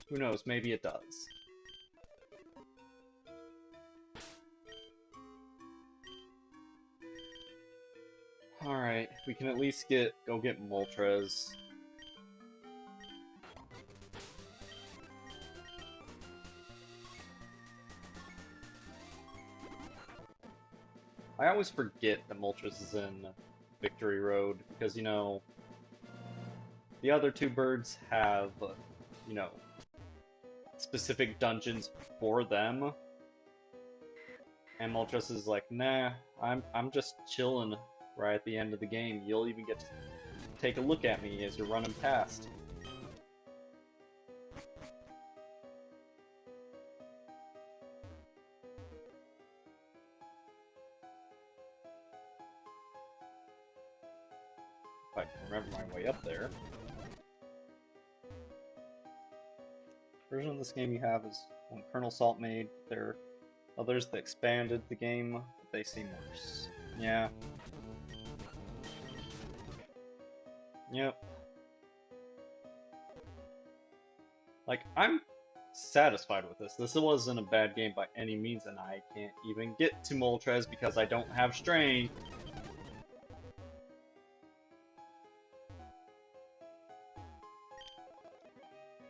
Who knows, maybe it does. Alright, we can at least go get Moltres. I always forget that Moltres is in Victory Road, because, you know, the other two birds have, you know, specific dungeons for them. And Moltres is like, nah, I'm just chilling right at the end of the game. You'll even get to take a look at me as you're running past. If I can remember my way up there. Version of this game you have is when ColonelSalt made. There are others that expanded the game, but they seem worse. Yeah. Yep. Like, I'm satisfied with this. This wasn't a bad game by any means, and I can't even get to Moltres because I don't have strength.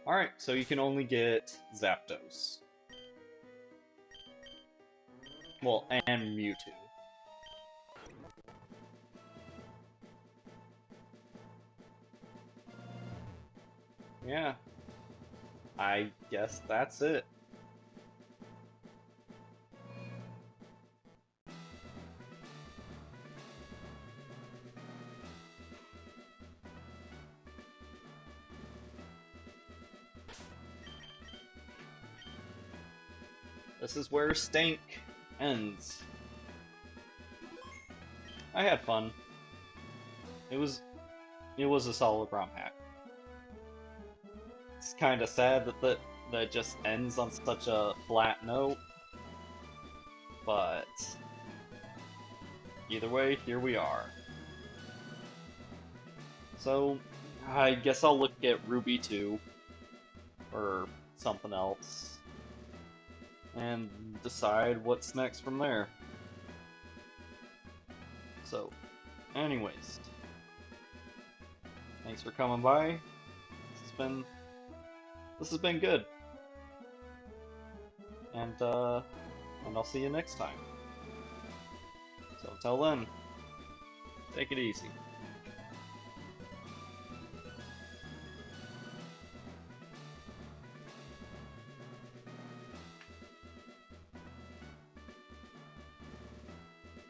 Alright, so you can only get Zapdos. Well, and Mewtwo. Yeah. I guess that's it. This is where Stank ends. I had fun. It was a solid ROM hack. It's kind of sad that it just ends on such a flat note, but either way, here we are. So, I guess I'll look at Ruby 2, or something else, and decide what's next from there. So, anyways, thanks for coming by. This has been good, and I'll see you next time. So until then, take it easy.